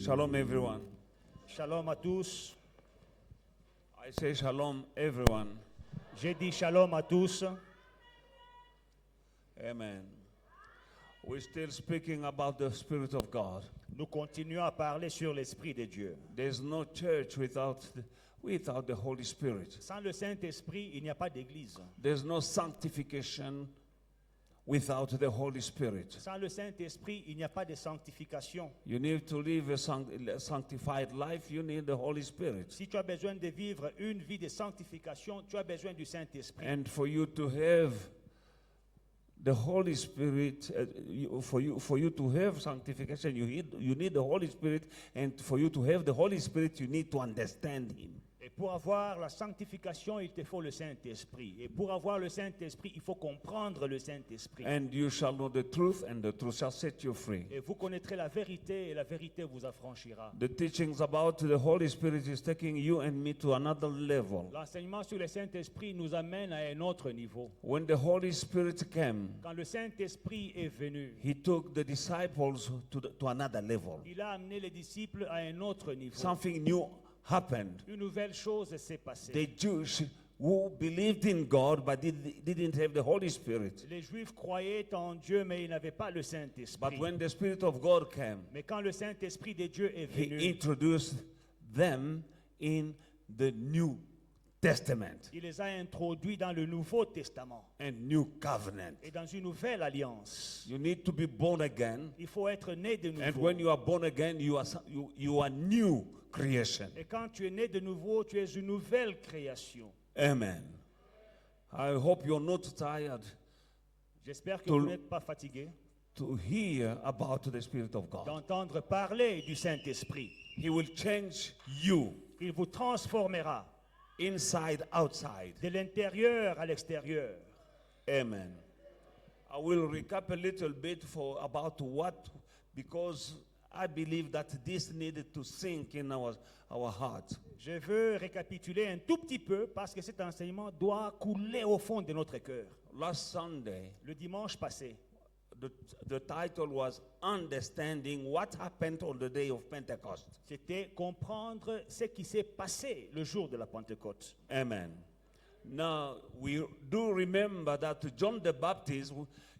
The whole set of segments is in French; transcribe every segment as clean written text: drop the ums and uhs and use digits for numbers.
Shalom, everyone. Shalom à tous. I say shalom, everyone. J'ai dit shalom à tous. Amen. We're still speaking about the Spirit of God. Nous continuons à parler sur l'Esprit de Dieu. There's no church without the Holy Spirit. Sans le Saint-Esprit, il n'y a pas d'église. There's no sanctification without the Holy Spirit. Sans le Saint-Esprit, il n'y a pas de sanctification. You need to live a sanctified life, you need the Holy Spirit. Si tu as besoin de vivre une vie de sanctification, tu as besoin du Saint-Esprit. And for you to have the Holy Spirit, for you to have sanctification, you need the Holy Spirit, and for you to have the Holy Spirit, you need to understand Him. Et pour avoir la sanctification, il te faut le Saint-Esprit. Et pour avoir le Saint-Esprit, il faut comprendre le Saint-Esprit. And you shall know the truth, and the truth shall set you free. Et vous connaîtrez la vérité, et la vérité vous affranchira. The teachings about the Holy Spirit is taking you and me to another level. L'enseignement sur le Saint-Esprit nous amène à un autre niveau. When the Holy Spirit came, Quand le Saint-Esprit est venu, He took the disciples to another level. il a amené les disciples à un autre niveau. Something new happened. Une nouvelle chose s'est passée. The Jews who believed in God but didn't have the Holy Spirit. Les Juifs croyaient en Dieu, mais ils n'avaient pas le But Saint-Esprit. when the Spirit of God came, Mais quand le Saint-Esprit de Dieu est He venu, introduced them in the New Testament il les a introduits dans le Nouveau Testament and New Covenant. et dans une nouvelle alliance. You need to be born again, Il faut être né de and nouveau. when you are born again, you are new creation. Et quand tu es né de nouveau, tu es une nouvelle création. Amen. I hope you're not tired J'espère que Tout- vous n'êtes pas fatigués to hear about the Spirit of God. d'entendre parler du Saint-Esprit. He will change you Il vous transformera inside, outside. de l'intérieur à l'extérieur. Amen. I will recap a little bit about what, because I believe that this needed to sink in our heart. Je veux récapituler un tout petit peu parce que cet enseignement doit couler au fond de notre cœur. Last Sunday, Le dimanche passé, the title was Understanding What Happened on the Day of Pentecost. c'était comprendre ce qui s'est passé le jour de la Pentecôte. Amen. Now, we do remember that John the Baptist,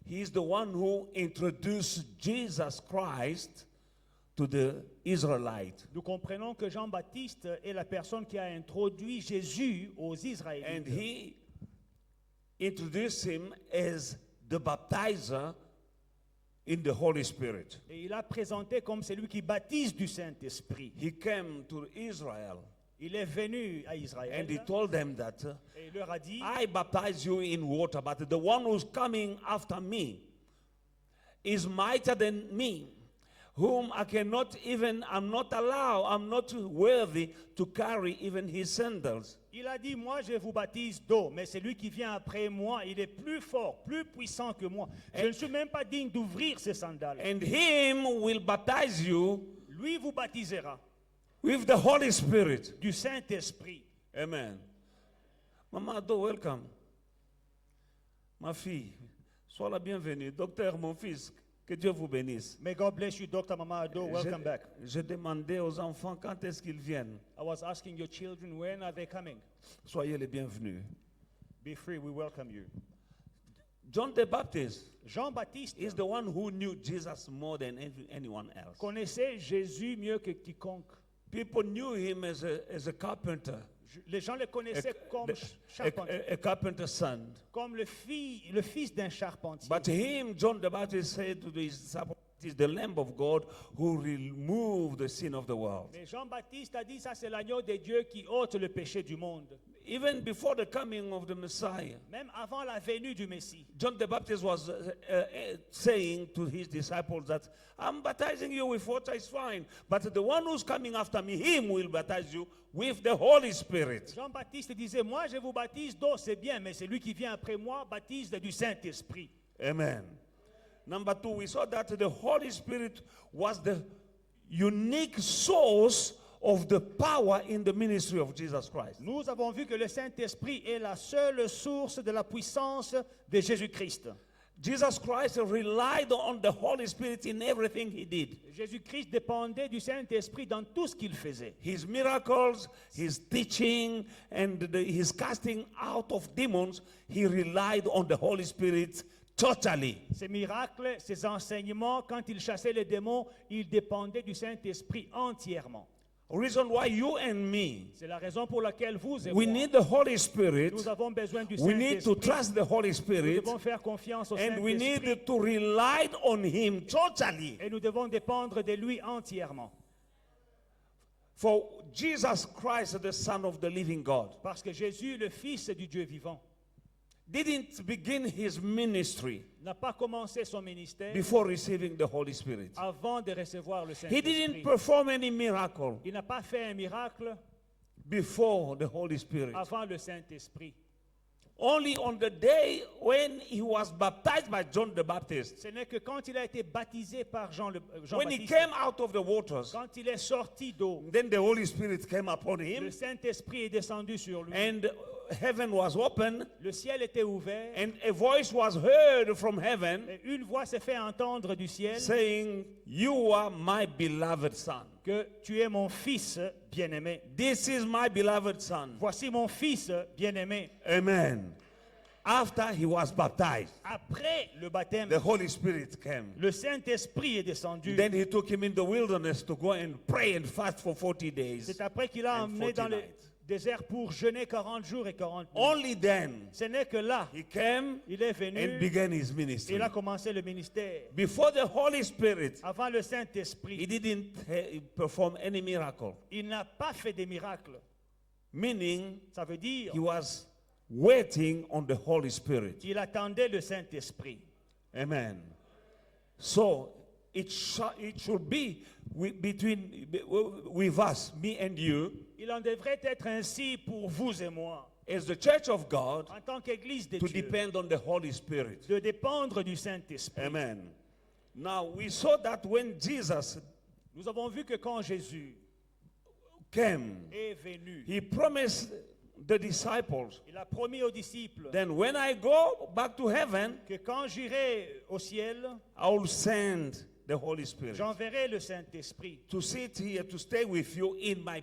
he's the one who introduced Jesus Christ to the Israelites. Nous comprenons que Jean-Baptiste est la personne qui a introduit Jésus aux And Israélites. he introduced him as the baptizer in the Holy Spirit. Et il a présenté comme celui qui baptise du Saint-Esprit. He came to Israel Il est venu à Israël and he told them that et il leur a dit, I baptize you in water, but the one who's coming after me is mightier than me, whom I'm not worthy to carry even his sandals. il a dit, moi je vous baptise d'eau, mais celui qui vient après moi, il est plus fort, plus puissant que moi. Je ne suis même pas digne d'ouvrir ses sandales. And him will baptize you Lui vous baptisera with the Holy Spirit. du Saint-Esprit. Amen. Maman Ado, welcome. Ma fille, sois la bienvenue. Docteur, mon fils, que Dieu vous bénisse. May God bless you, Dr. Mamado. Welcome back. Je demandais aux enfants quand est-ce qu'ils viennent. I was asking your children, when are they coming? Soyez les bienvenus. Be free, we welcome you. John the Baptist Jean-Baptiste is the one who knew Jesus more than anyone else. connaissait Jésus mieux que quiconque. People knew him as a carpenter, Les gens le connaissaient comme charpentier, a carpenter's son. comme le fils d'un charpentier. But him, John the Baptist said to his disciples, "It is the Lamb of God who removed the sin of the world." Mais Jean-Baptiste a dit, ça c'est l'agneau de Dieu qui ôte le péché du monde. Even before the coming of the Messiah, Même avant la venue du Messie. John the Baptist was saying to his disciples that I'm baptizing you with water is fine, but the one who's coming after me, him will baptize you with the Holy Spirit. Jean-Baptiste disait, moi je vous baptise d'eau, c'est bien, mais celui qui vient après moi baptise du Saint-Esprit. Amen. Number two, we saw that the Holy Spirit was the unique source of the power in the ministry of Jesus Christ. Nous avons vu que le Saint-Esprit est la seule source de la puissance de Jésus-Christ. Jesus Christ relied on the Holy Spirit in everything he did. Jésus-Christ dépendait du Saint-Esprit dans tout ce qu'il faisait. His miracles, his teaching, and his casting out of demons, he relied on the Holy Spirit totally. Ses miracles, ses enseignements, quand il chassait les démons, il dépendait du Saint-Esprit entièrement. Reason why you and me, C'est la raison pour laquelle vous et we moi, need the Holy Spirit. nous avons besoin du We need to Saint-Esprit. trust the Holy Nous Spirit, devons faire confiance au and we Saint-Esprit need to rely on him totally. et nous devons dépendre de lui entièrement. For Jesus Christ, the Son of the living God, Parce que Jésus, le Fils du Dieu vivant, didn't begin his ministry n'a pas commencé son ministère before receiving the Holy Spirit. avant de recevoir le He didn't Saint-Esprit. perform any miracle Il n'a pas fait un miracle before the Holy Spirit. avant le Saint-Esprit. Only on the day when he was baptized by John the Baptist, Ce n'est que quand il a été baptisé par when he Jean-Baptiste, came out of the waters, quand il est sorti d'eau, then the Holy Spirit came upon le him, Saint-Esprit est descendu sur lui. and heaven was open, Le ciel était ouvert and a voice was heard from heaven et une voix s'est fait entendre du ciel saying, "You are my beloved son. que tu es mon fils bien-aimé. This is my beloved son." Voici mon fils bien-aimé. Amen. After he was baptized, Après le baptême, the Holy Spirit came. le Saint-Esprit est descendu. Then he took him in the wilderness to go and pray and fast for 40 days. C'est après qu'il a and emmené 40 dans le nights. désert pour jeûner 40 jours et 40 nuits. Only then Ce n'est que là, he came il est and venu began his et ministry. il a commencé le ministère. Before the Holy Spirit, Avant le he Saint-Esprit, didn't perform any miracle, il n'a pas fait des miracles. meaning Ça veut dire he was waiting on the Holy Spirit. qu'il attendait le Saint-Esprit. Amen. So it should be with us, me and you, Il en devrait être ainsi pour vous et moi, as the church of God, en tant qu'Église de to Dieu, depend on the Holy Spirit. de dépendre du Saint-Esprit. Amen. Now we saw that when Jesus Nous avons vu que quand Jésus came, est venu, he promised the disciples, il a promis aux disciples then when I go back to heaven, que quand j'irai au ciel, I will send the Holy Spirit j'enverrai le Saint-Esprit, to sit here, to stay with you in my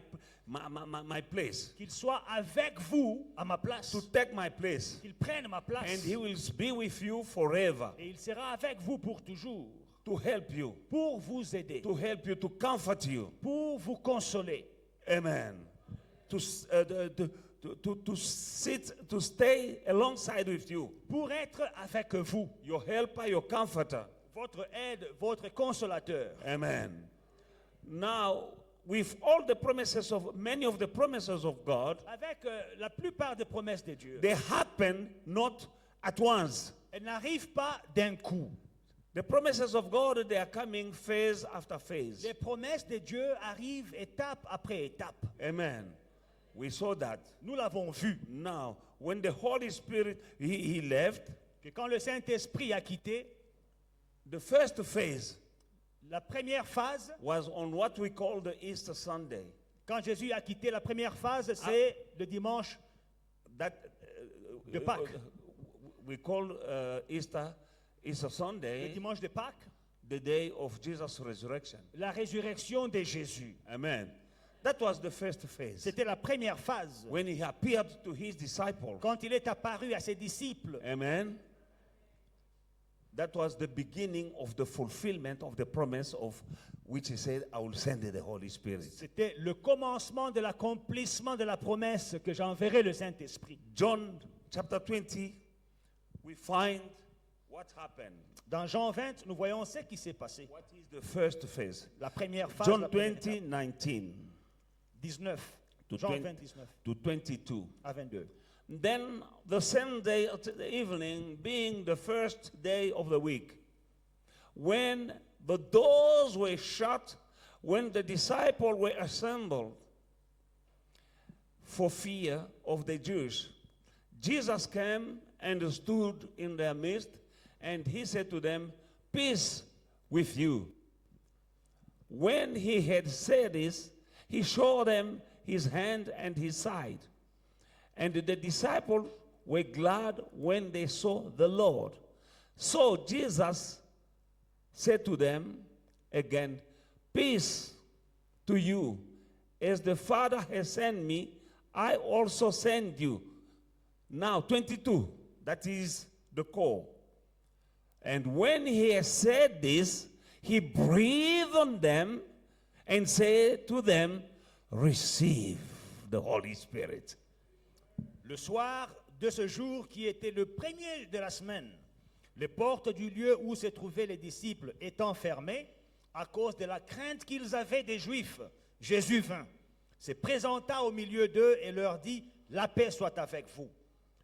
place, qu'il soit avec vous à ma place, to take my place, qu'il prenne ma and place, he will be with you forever, et il sera avec vous pour toujours, to help you, pour vous aider, to comfort you. pour vous consoler, Amen. To sit, to stay alongside with you, pour être avec vous, your helper, your comforter. votre aide, votre consolateur. Amen. Now, with all the promises of many of the promises of God, Avec la plupart des promesses de Dieu, they happen not at once. elles n'arrivent pas d'un coup. The promises of God, they are coming phase after phase. Les promesses de Dieu arrivent étape après étape. Amen. We saw that. Nous l'avons vu, Now, when the Holy Spirit he left, que quand le Saint-Esprit a quitté, the first phase la première phase, was on what we call the Easter Sunday. quand Jésus a quitté la première phase, c'est le dimanche That de Pâques. we call Easter Le Sunday, dimanche de Pâques, the day of Jesus' resurrection. la résurrection de Jésus. Amen. That was the first phase. C'était la première phase. When he appeared to his disciples. Quand il est apparu à ses disciples, Amen. That was the beginning of the fulfillment of the promise of which he said, I will send the Holy Spirit. c'était le commencement de l'accomplissement de la promesse que j'enverrai le Saint-Esprit. John chapter 20, we find what happened. Dans Jean 20, nous voyons ce qui s'est passé. What is the first phase? La première phase, John la première 20, étape. 19 19. to, Jean 20 20, 19 to 22. à 22. Then the same day at the evening, being the first day of the week, when the doors were shut, when the disciples were assembled for fear of the Jews, Jesus came and stood in their midst, and he said to them, "Peace with you." When he had said this, he showed them his hand and his side. And the disciples were glad when they saw the Lord. So Jesus said to them again, peace to you. As the Father has sent me, I also send you. Now, 22, that is the core. And when he had said this, he breathed on them and said to them, receive the Holy Spirit. Le soir de ce jour qui était le premier de la semaine, les portes du lieu où se trouvaient les disciples étant fermées à cause de la crainte qu'ils avaient des Juifs, Jésus vint, se présenta au milieu d'eux et leur dit, la paix soit avec vous.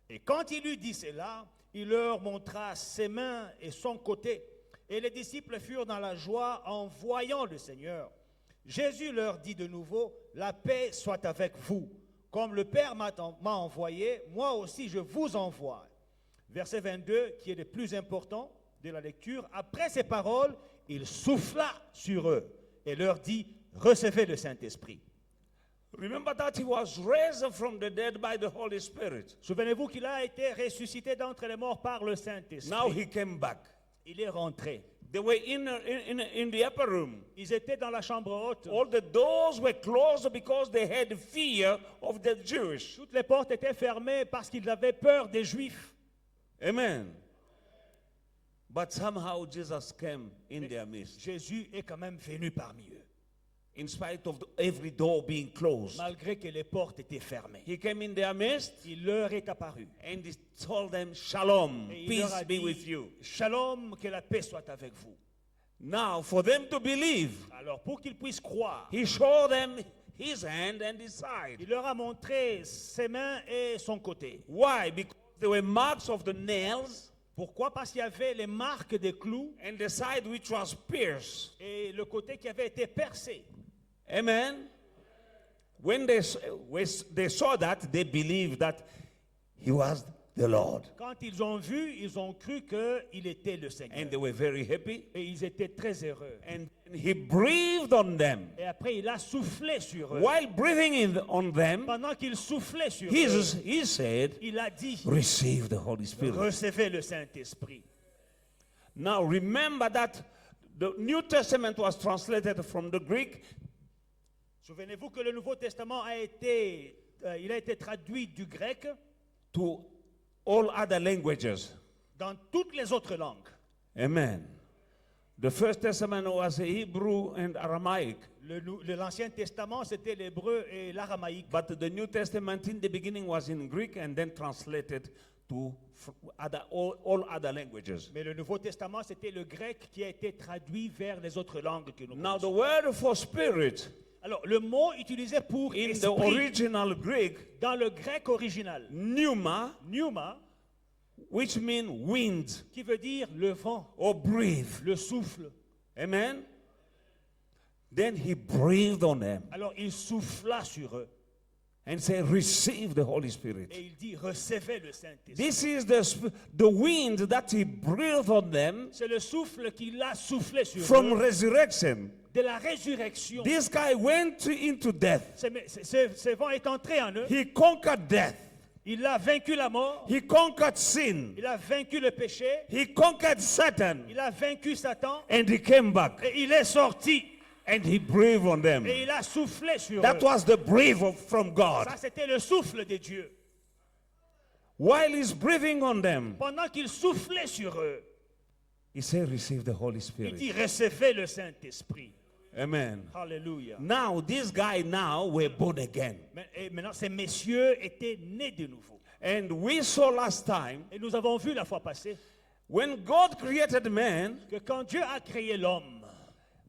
Et quand il eut dit cela, il leur montra ses mains et son côté. Et les disciples furent dans la joie en voyant le Seigneur. Jésus leur dit de nouveau, la paix soit avec vous. Comme le Père m'a envoyé, moi aussi je vous envoie. Verset 22, qui est le plus important de la lecture. Après ces paroles, il souffla sur eux et leur dit, recevez le Saint-Esprit. Remember that he was raised from the dead by the Holy Spirit. Souvenez-vous qu'il a été ressuscité d'entre les morts par le Saint-Esprit. Now he came back. Il est rentré. They were in the upper room. Ils étaient dans la chambre haute. All the doors were closed because they had fear of the Jewish. Toutes les portes étaient fermées parce qu'ils avaient peur des Juifs. Amen. But somehow Jesus came in their midst. Jésus est quand même venu parmi eux. In spite of every door being closed. Malgré que les portes étaient fermées. He came in their midst. Il leur est apparu. And he told them, Shalom, Et il leur peace a be dit, with you. Shalom, que la paix soit avec vous. Now, for them to believe, Alors pour qu'ils puissent croire, he showed them his hand and his side. il leur a montré ses mains et son côté. Why? Because there were marks of the nails Pourquoi? Parce qu'il y avait les marques des clous and the side which was pierced. et le côté qui avait été percé. Amen. When they saw that, they believed that he was the Lord. Quand ils ont vu, ils ont cru qu'il était le Seigneur. And they were very happy. Et ils étaient très heureux. And he breathed on them. Et après, il a soufflé sur eux. While breathing on them, Pendant qu'il soufflait sur eux, he said, il a dit, receive the Holy Spirit. recevez le Saint-Esprit. Now remember that the New Testament was translated from the Greek. Souvenez-vous que le Nouveau Testament il a été traduit du grec To all other languages. dans toutes les autres langues. Amen. The First Testament was Hebrew and Aramaic. L'Ancien Testament, c'était l'hébreu et l'aramaïque. But the New Testament in the beginning was in Greek and then translated to all other languages. Mais le Nouveau Testament, c'était le grec qui a été traduit vers les autres langues que nous Now the connaissons. word for spirit Alors, le mot utilisé pour in the esprit original Greek, dans le grec original, pneuma, pneuma, which means wind qui veut dire le vent, or breathe. le souffle. Amen. Then he breathed on them Alors, il souffla sur eux and said, receive the Holy Spirit. et il dit, recevez le Saint-Esprit. This is the wind that he breathed on them C'est le souffle qu'il a soufflé sur from eux resurrection. de la résurrection. This guy went into death. Ce vent est entré en eux. He conquered death. Il a vaincu la mort. He conquered sin. Il a vaincu le péché. He conquered Satan. Il a vaincu Satan. And he came back. Et il est sorti. And he breathed on them. Et il a soufflé sur That eux. was the breath from God. Ça, c'était le souffle de Dieu. While he's breathing on them, Pendant qu'il soufflait sur eux, he said, receive the Holy il Spirit. dit, recevez le Saint-Esprit. Amen. Alléluia. Now, this guy now were born again. Et maintenant, ces messieurs étaient nés de nouveau. And we saw last time, Et nous avons vu la fois passée when God created man, que quand Dieu a créé l'homme,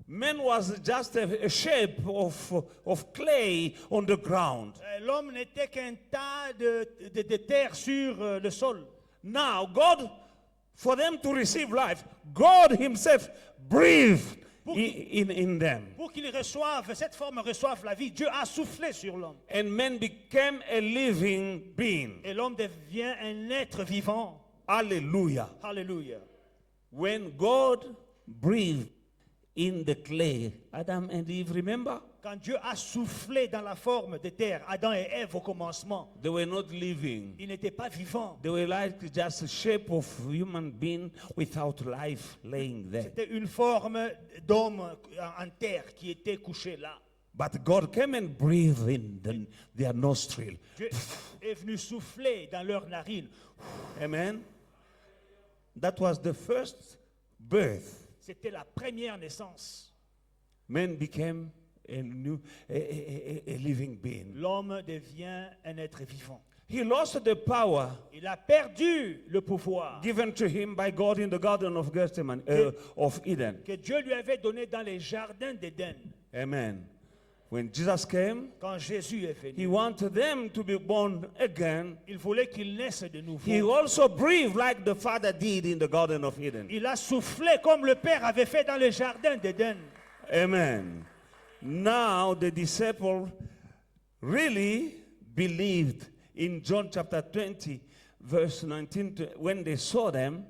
man was just a shape of clay on the ground. l'homme n'était qu'un tas de terre sur le sol. Now, God, for them to receive life, God himself breathed in them. Pour qu'ils reçoivent, cette forme reçoive la vie, Dieu a soufflé sur l'homme. And man became a living being. Et l'homme devient un être vivant. Hallelujah. Alléluia. When God breathed in the clay, Adam and Eve, remember? quand Dieu a soufflé dans la forme de terre, Adam et Ève au commencement, they were not living. ils n'étaient pas vivants. They were like just a shape of human being without life laying there. C'était une forme d'homme en terre qui était couché là. But God came and breathed in their nostril. Dieu est venu souffler dans leurs narines. Amen. That was the first birth. C'était la première naissance. Man became a living being. L'homme devient un être vivant. He lost the power Il a perdu le pouvoir given to him by God in the Garden of Gethsemane, of Eden. que Dieu lui avait donné dans les jardins d'Éden. Amen. When Jesus came, Quand Jésus est he venu, wanted them to be born again. il voulait qu'ils naissent de nouveau. He also breathed like the Father did in the Garden of Eden. Il a soufflé comme le Père avait fait dans les jardins d'Éden. Amen. Now the disciples really believed in John chapter 20, verse 19. When they saw them,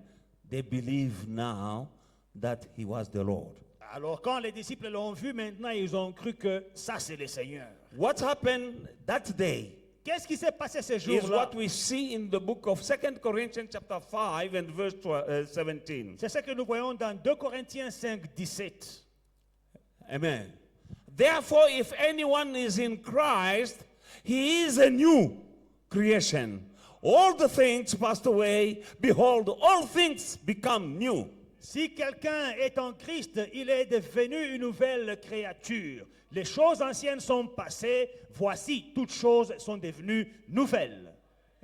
they believe now that he was the Lord. Alors quand les disciples l'ont vu, maintenant ils ont cru que ça c'est le Seigneur. What happened that day Qu'est-ce qui s'est passé ce is jour-là? what we see in the book of 2 Corinthians chapter 5 and verse 17. C'est ce que nous voyons dans 2 Corinthiens 5, 17. Amen. Therefore, if anyone is in Christ, he is a new creation. All the things passed away. Behold, all things become new. Si quelqu'un est en Christ, il est devenu une nouvelle créature. Les choses anciennes sont passées, voici, toutes choses sont devenues nouvelles.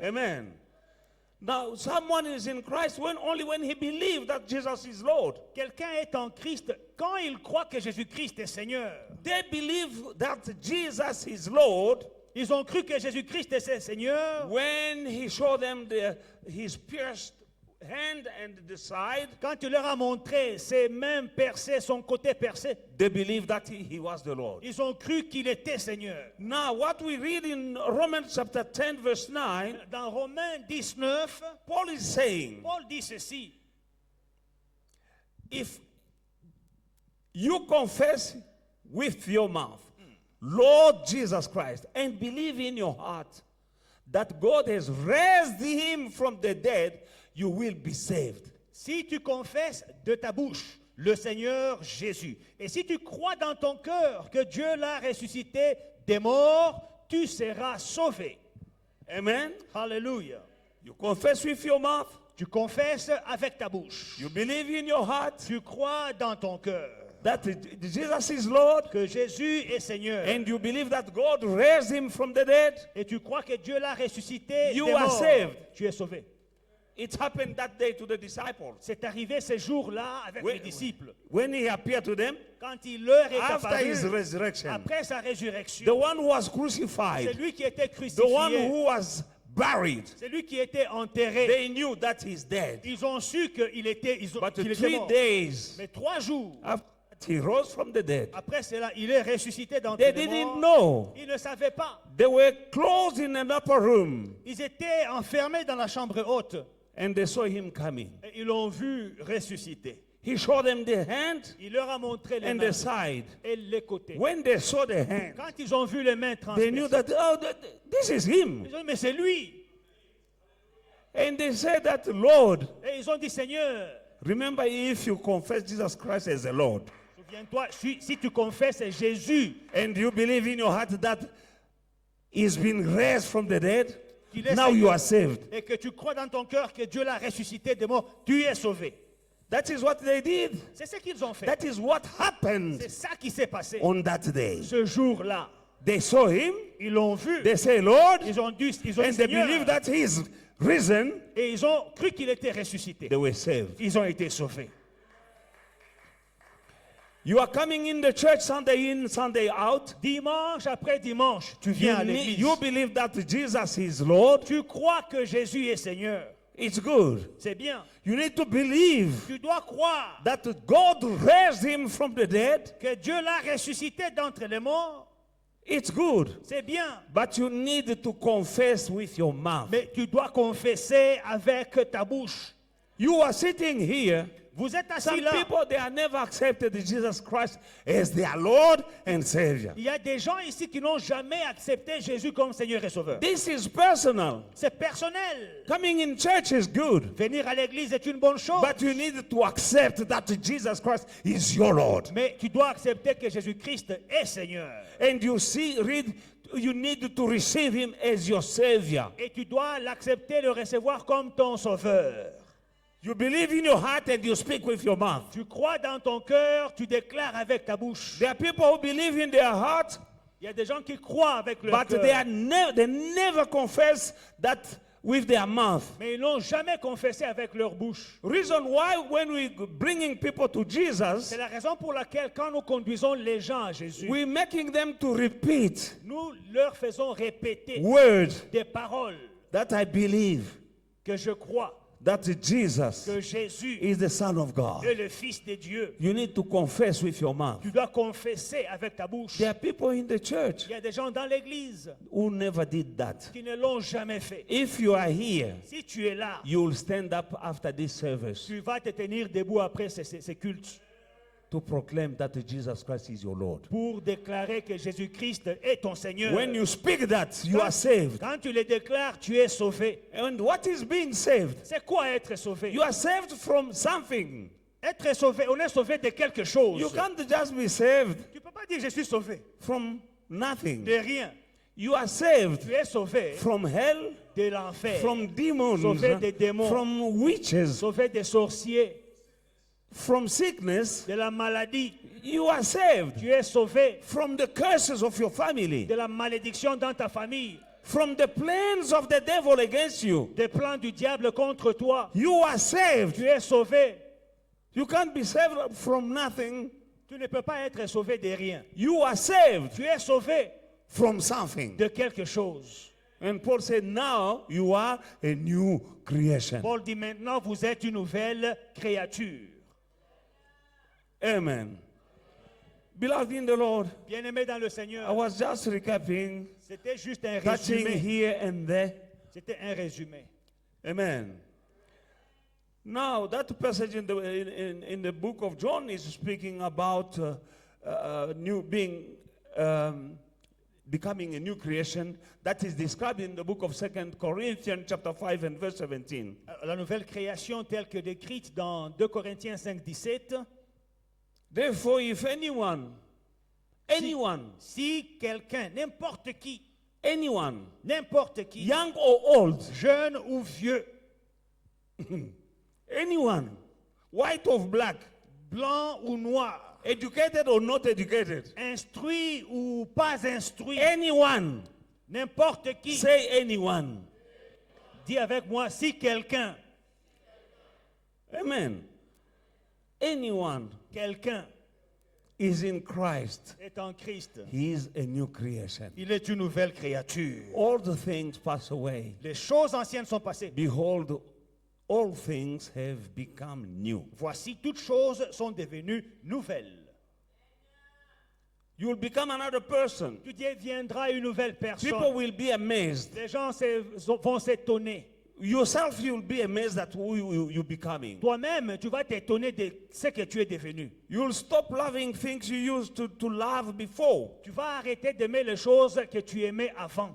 Amen. Now, someone is in Christ only when he believes that Jesus is Lord. Quelqu'un est en Christ quand il croit que Jésus-Christ est Seigneur. They believe that Jesus is Lord Ils ont cru que Jésus-Christ est Seigneur when he showed them his pierced hand and the side. quand il leur a montré ses mains percées, son côté percé. They believed that he was the Lord. Ils ont cru qu'il était Seigneur. Now, what we read in Romans chapter 10, verse 9, Dans Romains 19, Paul is saying, Paul dit ceci. if you confess with your mouth, Lord Jesus Christ, and believe in your heart that God has raised him from the dead, you will be saved. Si tu confesses de ta bouche le Seigneur Jésus, et si tu crois dans ton cœur que Dieu l'a ressuscité des morts, tu seras sauvé. Amen. Alléluia. You confess with your mouth, Tu confesses avec ta bouche. you believe in your heart Tu crois dans ton cœur that Jesus is Lord, que Jésus est Seigneur. and you believe that God raised him from the dead. Et tu crois que Dieu l'a ressuscité You des are morts. saved. Tu es sauvé. It happened that day to the disciples. C'est arrivé ce jour-là avec les disciples. When he appeared to them, Quand il leur est after apparu, his resurrection, après sa the résurrection, one who was c'est crucified, lui qui était the one crucifié, who was buried, c'est lui qui était enterré. they knew that he's dead. Ils ont su qu'il était, But qu'il était 3 mort. days Mais 3 jours after he rose from the dead, après cela, il est ressuscité d'entre they les didn't morts. know. Ils ne savaient pas. They were closed in an upper room, Ils étaient enfermés dans la chambre haute. and they saw him coming. Et ils l'ont vu ressusciter. He showed them the hand Il leur a montré les and mains the side. et les côtés. When they saw the hand, Quand ils ont vu les mains they knew transpercées, that, oh, this is him. ils ont dit, mais c'est lui. And they said that, Lord, Et ils ont dit, Seigneur, remember if you confess Jesus Christ as the Lord, souviens-toi, si tu confesses Jésus, and you believe in your heart that he's been raised from the dead, qu'il est now you Seigneur, are saved. et que tu crois dans ton cœur que Dieu l'a ressuscité des morts, tu es sauvé. That is what they did. C'est ce qu'ils ont fait. That is what happened C'est ça qui s'est passé. on that day. Ce jour-là, They saw him, ils l'ont vu. they say, Lord, Ils ont dit, and they Seigneur, believe that he's risen, et ils ont cru qu'il était ressuscité. they were saved. Ils ont été sauvés. You are coming in the church Sunday in, Sunday out. Dimanche après dimanche, tu viens à l'église. You believe that Jesus is Lord. Tu crois que Jésus est Seigneur. It's good. C'est bien. You need to believe Tu dois croire that God raised him from the dead. que Dieu l'a ressuscité d'entre les morts. It's good. C'est bien. But you need to confess with your mouth. Mais tu dois confesser avec ta bouche. You are sitting here Vous êtes assis Some là. people, they have never accepted Jesus Christ as their Lord and Savior. Il y a des gens ici qui n'ont jamais accepté Jésus comme Seigneur et Sauveur. This is personal. C'est personnel. Coming in church is good, Venir à l'église est une bonne chose. but you need to accept that Jesus Christ is your Lord. Mais tu dois accepter que Jésus-Christ est Seigneur. And you need to receive him as your Savior. Et tu dois l'accepter, le recevoir comme ton Sauveur. You believe in your heart and you speak with your mouth. Tu crois dans ton cœur, tu déclares avec ta bouche. There are people who believe in their heart, Il y a des gens qui croient avec leur but cœur. they never confess that with their mouth. Mais ils n'ont jamais confessé avec leur bouche. Reason why when we bringing people to Jesus, C'est la raison pour laquelle quand nous conduisons les gens à Jésus, we're making them to repeat nous leur faisons répéter words des paroles that I believe que je crois that Jesus que Jésus is the Son of God. est le Fils de Dieu. You need to confess with your mouth. Tu dois confesser avec ta bouche. There are people in the church Il y a des gens dans l'église who never did that. qui ne l'ont jamais fait. If you are here, Si tu es là, you'll stand up after this service tu vas te tenir debout après ces cultes to proclaim that Jesus Christ is your Lord. pour déclarer que Jésus-Christ est ton Seigneur. When you speak that, you are saved. Quand tu le déclares, tu es sauvé. And what is being saved? C'est quoi être sauvé? You are saved from something. Être sauvé, on est sauvé de quelque chose. You can't just be saved Tu ne peux pas dire je suis sauvé from nothing. de rien. You are saved Tu es sauvé from hell, de l'enfer, from demons, sauvé des démons, from witches, sauvé des sorciers, from sickness. de la maladie. You are saved Tu es sauvé from the curses of your family, de la malédiction dans ta famille, from the plans of the devil against you. des plans du diable contre toi. You are saved. Tu es sauvé. You can't be saved from nothing. Tu ne peux pas être sauvé de rien. You are saved Tu es sauvé from something. de quelque chose. And Paul said, now you are a new creation. Paul dit maintenant, vous êtes une nouvelle créature. Amen. Beloved in the Lord, Bien-aimé dans le I Seigneur, was just recapping, c'était juste un touching résumé. here and there. C'était un résumé. Amen. Now, that passage in the book of John is speaking about becoming a new creation. That is described in the book of 2 Corinthians chapter 5 and verse 17. La nouvelle création telle que décrite dans 2 Corinthiens 5, 17. Therefore, if anyone, Si quelqu'un, n'importe qui, young or old, jeune ou vieux, anyone, white or black, blanc ou noir, educated or not educated, instruit ou pas instruit, anyone, n'importe qui, say anyone. dis avec moi, si quelqu'un, Amen. Anyone quelqu'un is in Christ, est en Christ, he is a new creation. il est une nouvelle créature. All the things pass away. Les choses anciennes sont passées. Behold, all things have become new. Voici, toutes choses sont devenues nouvelles. You will become another person. Tu deviendras une nouvelle People personne. will be amazed. Les gens vont s'étonner. Yourself, you will be amazed at who you're becoming. Toi-même, tu vas t'étonner de ce que tu es devenu. You'll stop loving things you used to love before. Tu vas arrêter d'aimer les choses que tu aimais avant.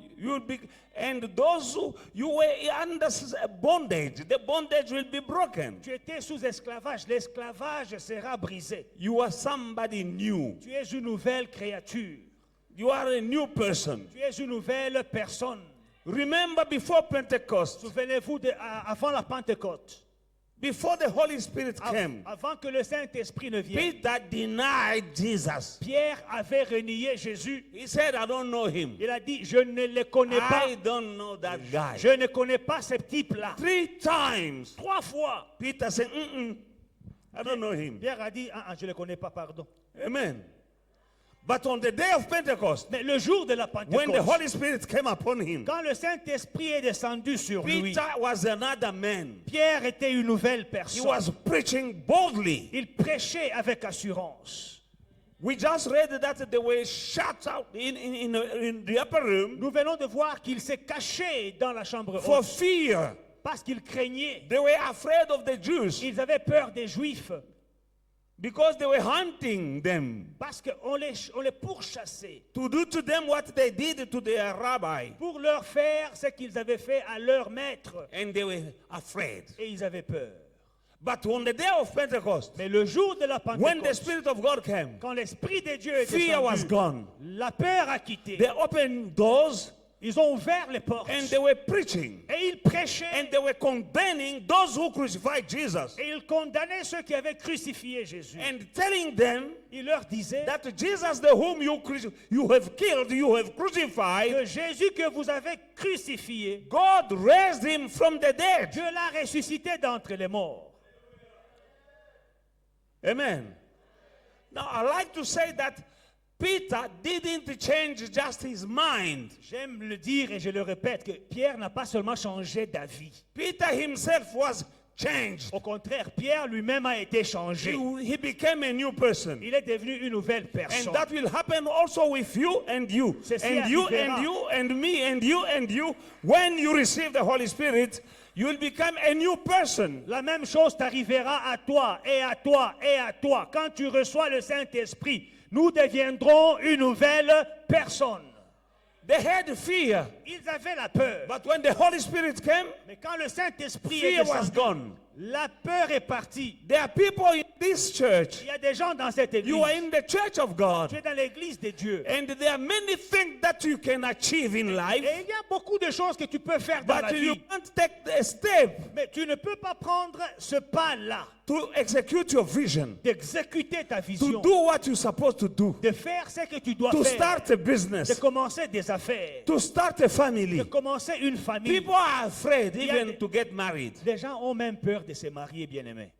And those who you were under bondage, the bondage will be broken. Tu étais sous esclavage. L'esclavage sera brisé. You are somebody new. Tu es une nouvelle créature. You are a new person. Tu es une nouvelle personne. Remember before Pentecost, Souvenez-vous avant la Pentecôte, before the Holy Spirit came, avant que le Saint-Esprit ne vienne, Peter denied Jesus. Pierre avait renié Jésus. He said, I don't know him. Il a dit, je ne le connais pas. I don't know that guy. Je ne connais pas ce type-là. 3 times, 3 fois. Peter said, I don't know him. Pierre a dit, je ne le connais pas, pardon. Amen. But on the day of Pentecost, Mais le jour de la when Pentecôte, the Holy Spirit came upon him, quand le Saint-Esprit est descendu sur lui, Peter was another man. Pierre était une nouvelle He personne. was preaching boldly. Il prêchait avec assurance. We just read that they were shut out in the upper room Nous venons de voir qu'il s'est caché dans la chambre for haute fear Parce qu'ils craignaient. They were afraid of the Jews Ils avaient peur des Juifs. because they were hunting them Parce qu'on les pourchassait. to do to them what they did to their rabbi. Pour leur faire ce qu'ils avaient fait à leur maître. And they were afraid. Et ils avaient peur. But on the day of Pentecost, Mais le jour de la when the Pentecôte, Spirit of God came, quand l'Esprit de Dieu est fear was descendu, gone. la peur a quitté. They opened doors Ils ont ouvert les portes. and they were preaching. Et ils prêchaient. And they were condemning those who crucified Jesus. Et ils condamnaient ceux qui avaient crucifié Jésus. And telling them Ils leur disaient that Jesus, the whom you have killed, you have crucified, que Jésus que vous avez crucifié, God raised him from the dead. Dieu l'a ressuscité d'entre les morts. Amen. Now, I like to say that Peter didn't change just his mind. J'aime le dire et je le répète que Pierre n'a pas seulement changé d'avis. Peter himself was changed. Au contraire, Pierre lui-même a été changé. He became a new person. Il est devenu une nouvelle And personne. that will happen also with you and you. Ceci And you arrivera. and you and me and you and you. When you receive the Holy Spirit, you will become a new person. La même chose t'arrivera à toi et à toi et à toi. Quand tu reçois le Saint-Esprit, nous deviendrons une nouvelle personne. They had fear. Ils avaient la peur. But when the Holy Spirit came, Mais quand le Saint-Esprit est fear was descendu, gone. la peur est partie. There are people in this church. Il y a des gens dans cette église. You are in the church of Tu God. es dans l'église de Dieu. And there are many things that you can achieve in life. Et il y a beaucoup de choses que tu peux faire dans la But you vie. can't take a step Mais tu ne peux pas prendre ce pas-là to execute your vision. d'exécuter ta To vision, do what you're supposed to do. de faire ce que tu dois To faire, start a de business. commencer des affaires, To start a de family. commencer une famille. People are afraid y a even des- to get married. Les gens ont même peur de se marier, bien-aimés.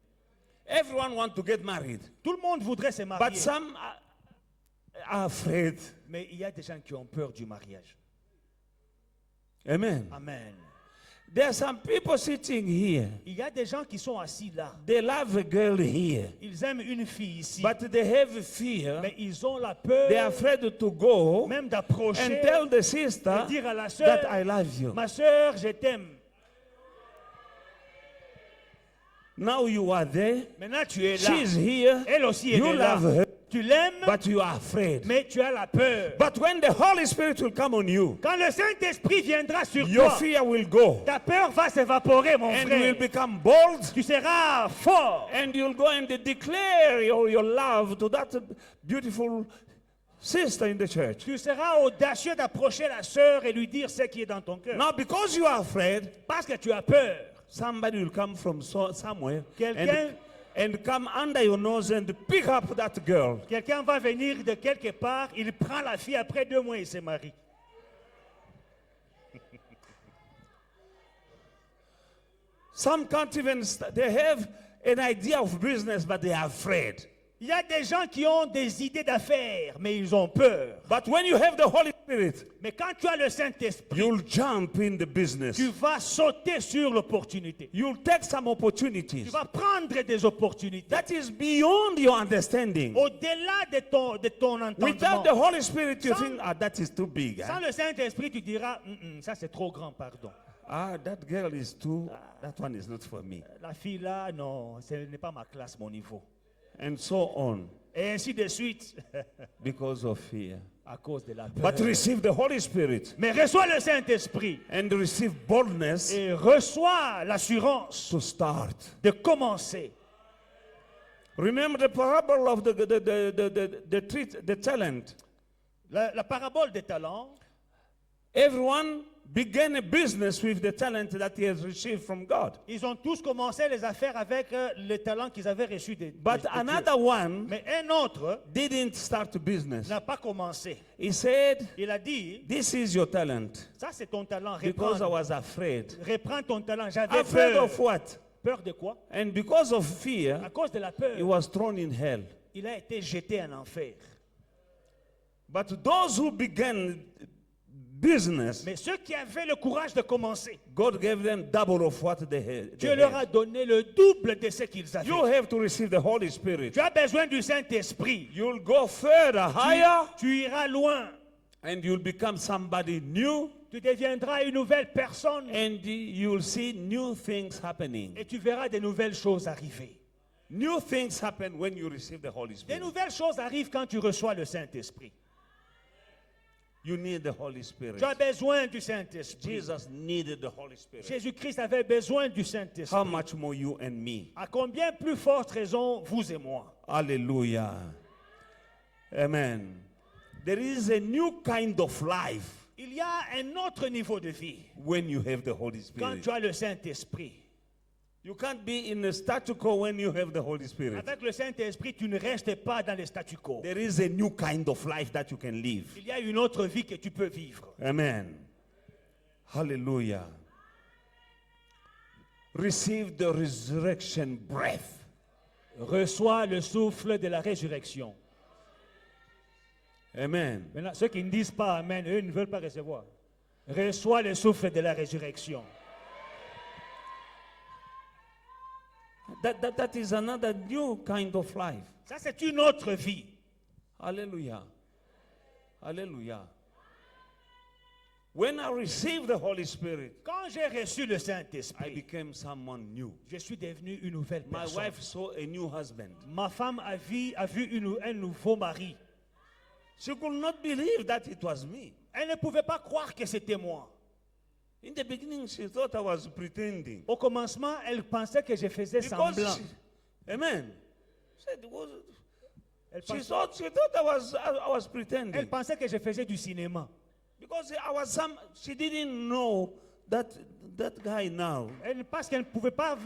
Everyone wants to get married. Tout le monde voudrait se But marier, some are afraid. mais il y a des gens qui ont peur du mariage. Amen. Amen. There are some people sitting here. Il y a des gens qui sont assis là. They love a girl here. Ils aiment une fille ici, But they have fear. mais ils ont la peur They are afraid to go même and d'approcher tell the et sister dire à la that sœur, I love you. ma sœur, je t'aime. Now you are there. Maintenant tu es là. She's here. Elle aussi elle You est là. love her. Tu l'aimes, But you are afraid. mais tu as la peur. But when the Holy Spirit will come on you, Quand le Saint-Esprit viendra sur your toi, fear will go. ta peur va s'évaporer, mon And you will frère. become bold. Tu seras fort. And you'll go and declare your love to that beautiful sister in the church. Tu seras audacieux d'approcher la sœur et lui dire ce qui est dans ton cœur. Now, because you are afraid, Parce que tu as peur. somebody will come from somewhere Quelqu'un- and come under your nose and pick up that girl. Quelqu'un va venir de quelque part, il prend la fille, après 2 mois, il se marie. Some can't even, they have an idea of business, but they are afraid. Il y a des gens qui ont des idées d'affaires, mais ils ont peur. But when you have the Holy Spirit, Mais quand tu as le Saint-Esprit, you'll jump in the business. tu vas sauter sur l'opportunité. You'll take some Tu opportunities. vas prendre des opportunités. That is beyond your understanding. Au-delà de ton entendement. Without the Holy Spirit, you Sans- think, that is too big. Sans le Saint-Esprit, tu diras, ça c'est trop grand, pardon. That girl is that one is not for me. La fille là, non, ce n'est pas ma classe, mon niveau. And so on, Et ainsi de suite, because of fear. à cause de la peur. But receive the Holy Spirit Mais reçois le Saint-Esprit and receive boldness et reçois l'assurance to start. de commencer. Remember the parable of the talent. La parabole des talents, Everyone began a business with the talent that he has received from God. ils ont tous commencé les affaires avec les talents qu'ils avaient reçus de But Dieu. another one Mais un autre didn't start a business. n'a pas commencé. He said, Il a dit, this is your talent. ça c'est ton talent, Because I reprends, was afraid. reprends ton talent. J'avais Afraid peur. of what? Peur de quoi? And because of À fear, cause de la peur, he was thrown in hell. il a été jeté en enfer. But those who began business, Mais ceux qui avaient le courage de commencer, God gave them double of what they had. Dieu leur a donné le double de ce qu'ils avaient. You have to receive the Holy Spirit. Tu as besoin du Saint-Esprit. You'll go further, higher, Tu iras loin and you'll become somebody new Tu deviendras une nouvelle personne and you'll see new things happening. et tu verras des nouvelles choses arriver. New things happen when you receive the Holy Des Spirit. nouvelles choses arrivent quand tu reçois le Saint-Esprit. You need the Holy Spirit. Tu as besoin du Saint-Esprit. Jesus needed the Holy Spirit. Jésus-Christ avait besoin du Saint-Esprit. How much more you and me? À combien plus forte raison vous et moi? Hallelujah. Amen. There is a new kind of life Il y a un autre niveau de vie when you have the Holy quand Spirit. tu as le Saint-Esprit. You can't be in a statu quo when you have the Holy Spirit. Avec le Saint-Esprit, tu ne restes pas dans le statu quo. There is a new kind of life that you can live. Il y a une autre vie que tu peux vivre. Amen. Hallelujah. Receive the resurrection breath. Reçois le souffle de la résurrection. Amen. Maintenant, ceux qui ne disent pas Amen, eux ne veulent pas recevoir. Reçois le souffle de la résurrection. That is another new kind of life. Ça, c'est une autre vie. Hallelujah. Hallelujah. When I received the Holy Spirit, Quand j'ai reçu le I Saint-Esprit, became someone new. je suis devenu une nouvelle My personne. wife saw a new husband. Ma femme a vu un nouveau mari. She could not believe that it was me. Elle ne pouvait pas croire que c'était moi. In the beginning, she thought I was pretending. Au commencement, elle pensait que je faisais semblant. Amen. Elle She pensait, thought I was pretending. elle pensait que je faisais du cinéma. Because she didn't know that guy now. Parce qu'elle ne pouvait pas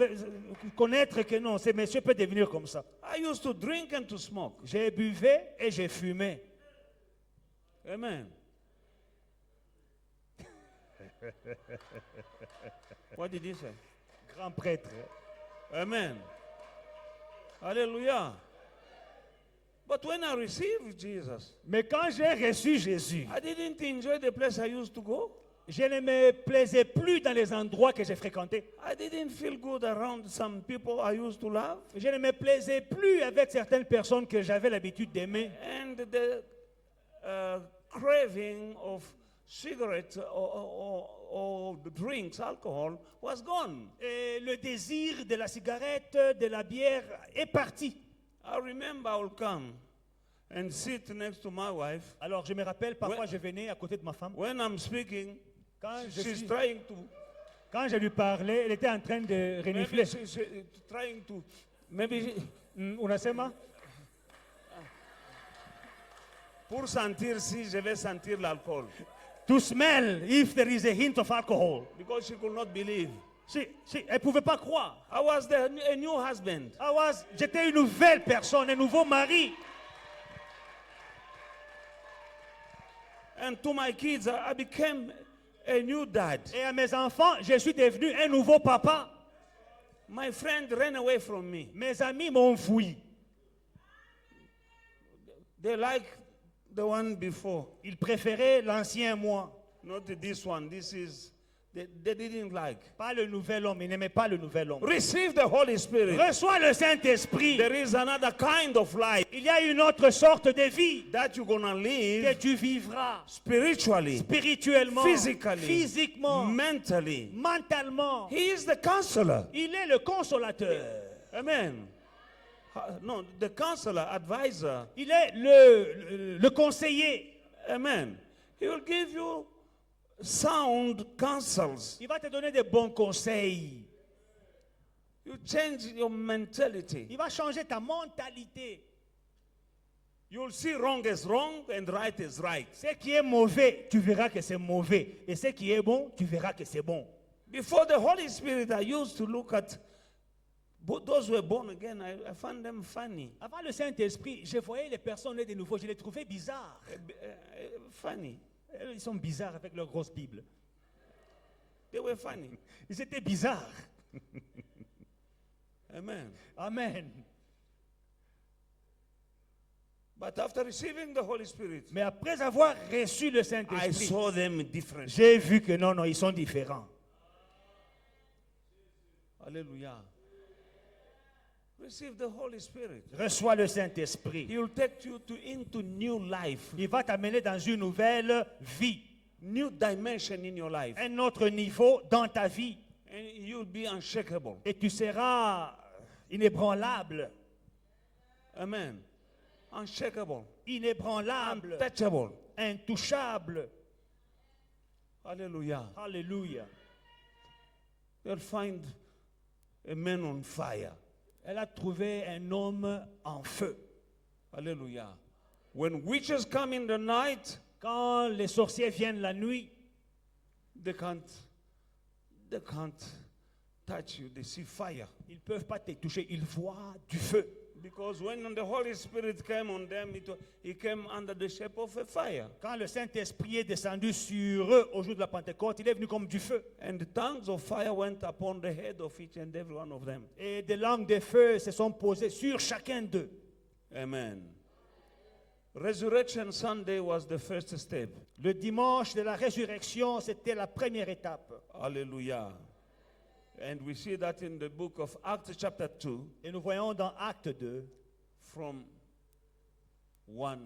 connaître que non, ce monsieur peut devenir comme ça. I used to drink and to smoke. J'ai buvais et j'ai fumé. Amen. What did he say? Grand prêtre. Amen. Hallelujah. But when I received Jesus, Mais quand j'ai reçu Jésus, I didn't enjoy the place I used to go. je ne me plaisais plus dans les endroits que j'ai fréquentés. I didn't feel good around some people I used to love. Je ne me plaisais plus avec certaines personnes que j'avais l'habitude d'aimer. And the craving of cigarettes or drinks, alcohol, was gone. Et le désir de la cigarette, de la bière est parti. I remember I would come and sit next to my wife. Alors je me rappelle, parfois je venais à côté de ma femme. When I'm speaking, Quand she's trying to, quand je lui parlais, elle était en train de renifler. maybe she's trying to, maybe Unasema? pour sentir si je vais sentir l'alcool. To smell if there is a hint of alcohol. Because she could not believe. Elle ne pouvait pas croire. I was a new husband. J'étais une nouvelle personne, un nouveau mari. And to my kids, I became a new dad. Et à mes enfants, je suis devenu un nouveau papa. My friend ran away from me. Mes amis m'ont fui. They like the one before. Ils préféraient l'ancien moi. Not this one. This is, they didn't like. Pas le nouvel homme, ils n'aimaient pas le nouvel homme. Receive the Holy Spirit. Reçois le Saint-Esprit. There is another kind of life Il y a une autre sorte de vie that you're going to que live tu vivras spiritually, spirituellement, physically, physiquement, mentally. mentalement. He is the counselor. Il est le consolateur. Amen. No, the counselor, advisor. Il est le conseiller. Amen. He will give you sound counsels. Il va te donner des bons conseils. You change your mentality. Il va changer ta mentalité. You'll see wrong as wrong and right as right. Ce qui est mauvais, tu verras que c'est mauvais. Et ce qui est bon, tu verras que c'est bon. Before the Holy Spirit, I used to look at those who were born again. I found them funny. Avant le Saint-Esprit, je voyais les personnes nées de nouveau. Je les trouvais bizarres. Funny. Ils sont bizarres avec leur grosse Bible. They were funny. Ils étaient bizarres. Amen. Amen. But after receiving the Holy Spirit, Mais après avoir reçu le I Saint-Esprit, saw them different. j'ai vu que non, ils sont différents. Hallelujah. Receive the Holy Spirit. Reçois le Saint-Esprit. He will take you into new life. Il va t'amener dans une nouvelle vie. new dimension in your life. un autre niveau dans ta vie. And you'll be unshakable. Et tu seras inébranlable. Amen. Unshakable. Inébranlable. Untouchable. Intouchable. Hallelujah. Alléluia. You'll find a man on fire. Elle a trouvé un homme en feu. Hallelujah. When witches come in the night, Quand les sorciers viennent la nuit, they can't touch you. They see fire. ils ne peuvent pas te toucher. Ils voient du feu. Because when the Holy Spirit came on them, he came under the shape of a fire. Quand le Saint-Esprit est descendu sur eux au jour de la Pentecôte, il est venu comme du feu. And the tongues of fire went upon the head of each and every one of them. Et des langues de feu se sont posées sur chacun d'eux. Amen. Resurrection Sunday was the first step. Le dimanche de la résurrection, c'était la première étape. Hallelujah. And we see that in the book of Acts chapter 2 Et nous voyons dans Acte 2, from 1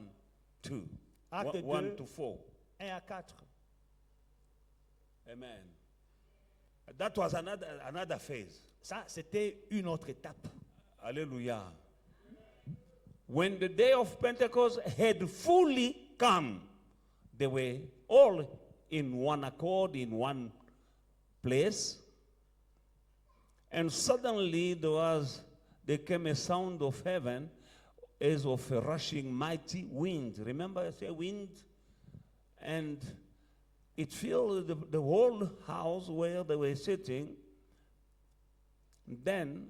to Acte 1 2. to 4. 1 à 4. Amen. That was another phase. Ça, c'était une autre étape. Hallelujah. When the day of Pentecost had fully come, they were all in one accord, in one place. And suddenly there came a sound of heaven as of a rushing mighty wind. Remember I say wind? And it filled the whole house where they were sitting. Then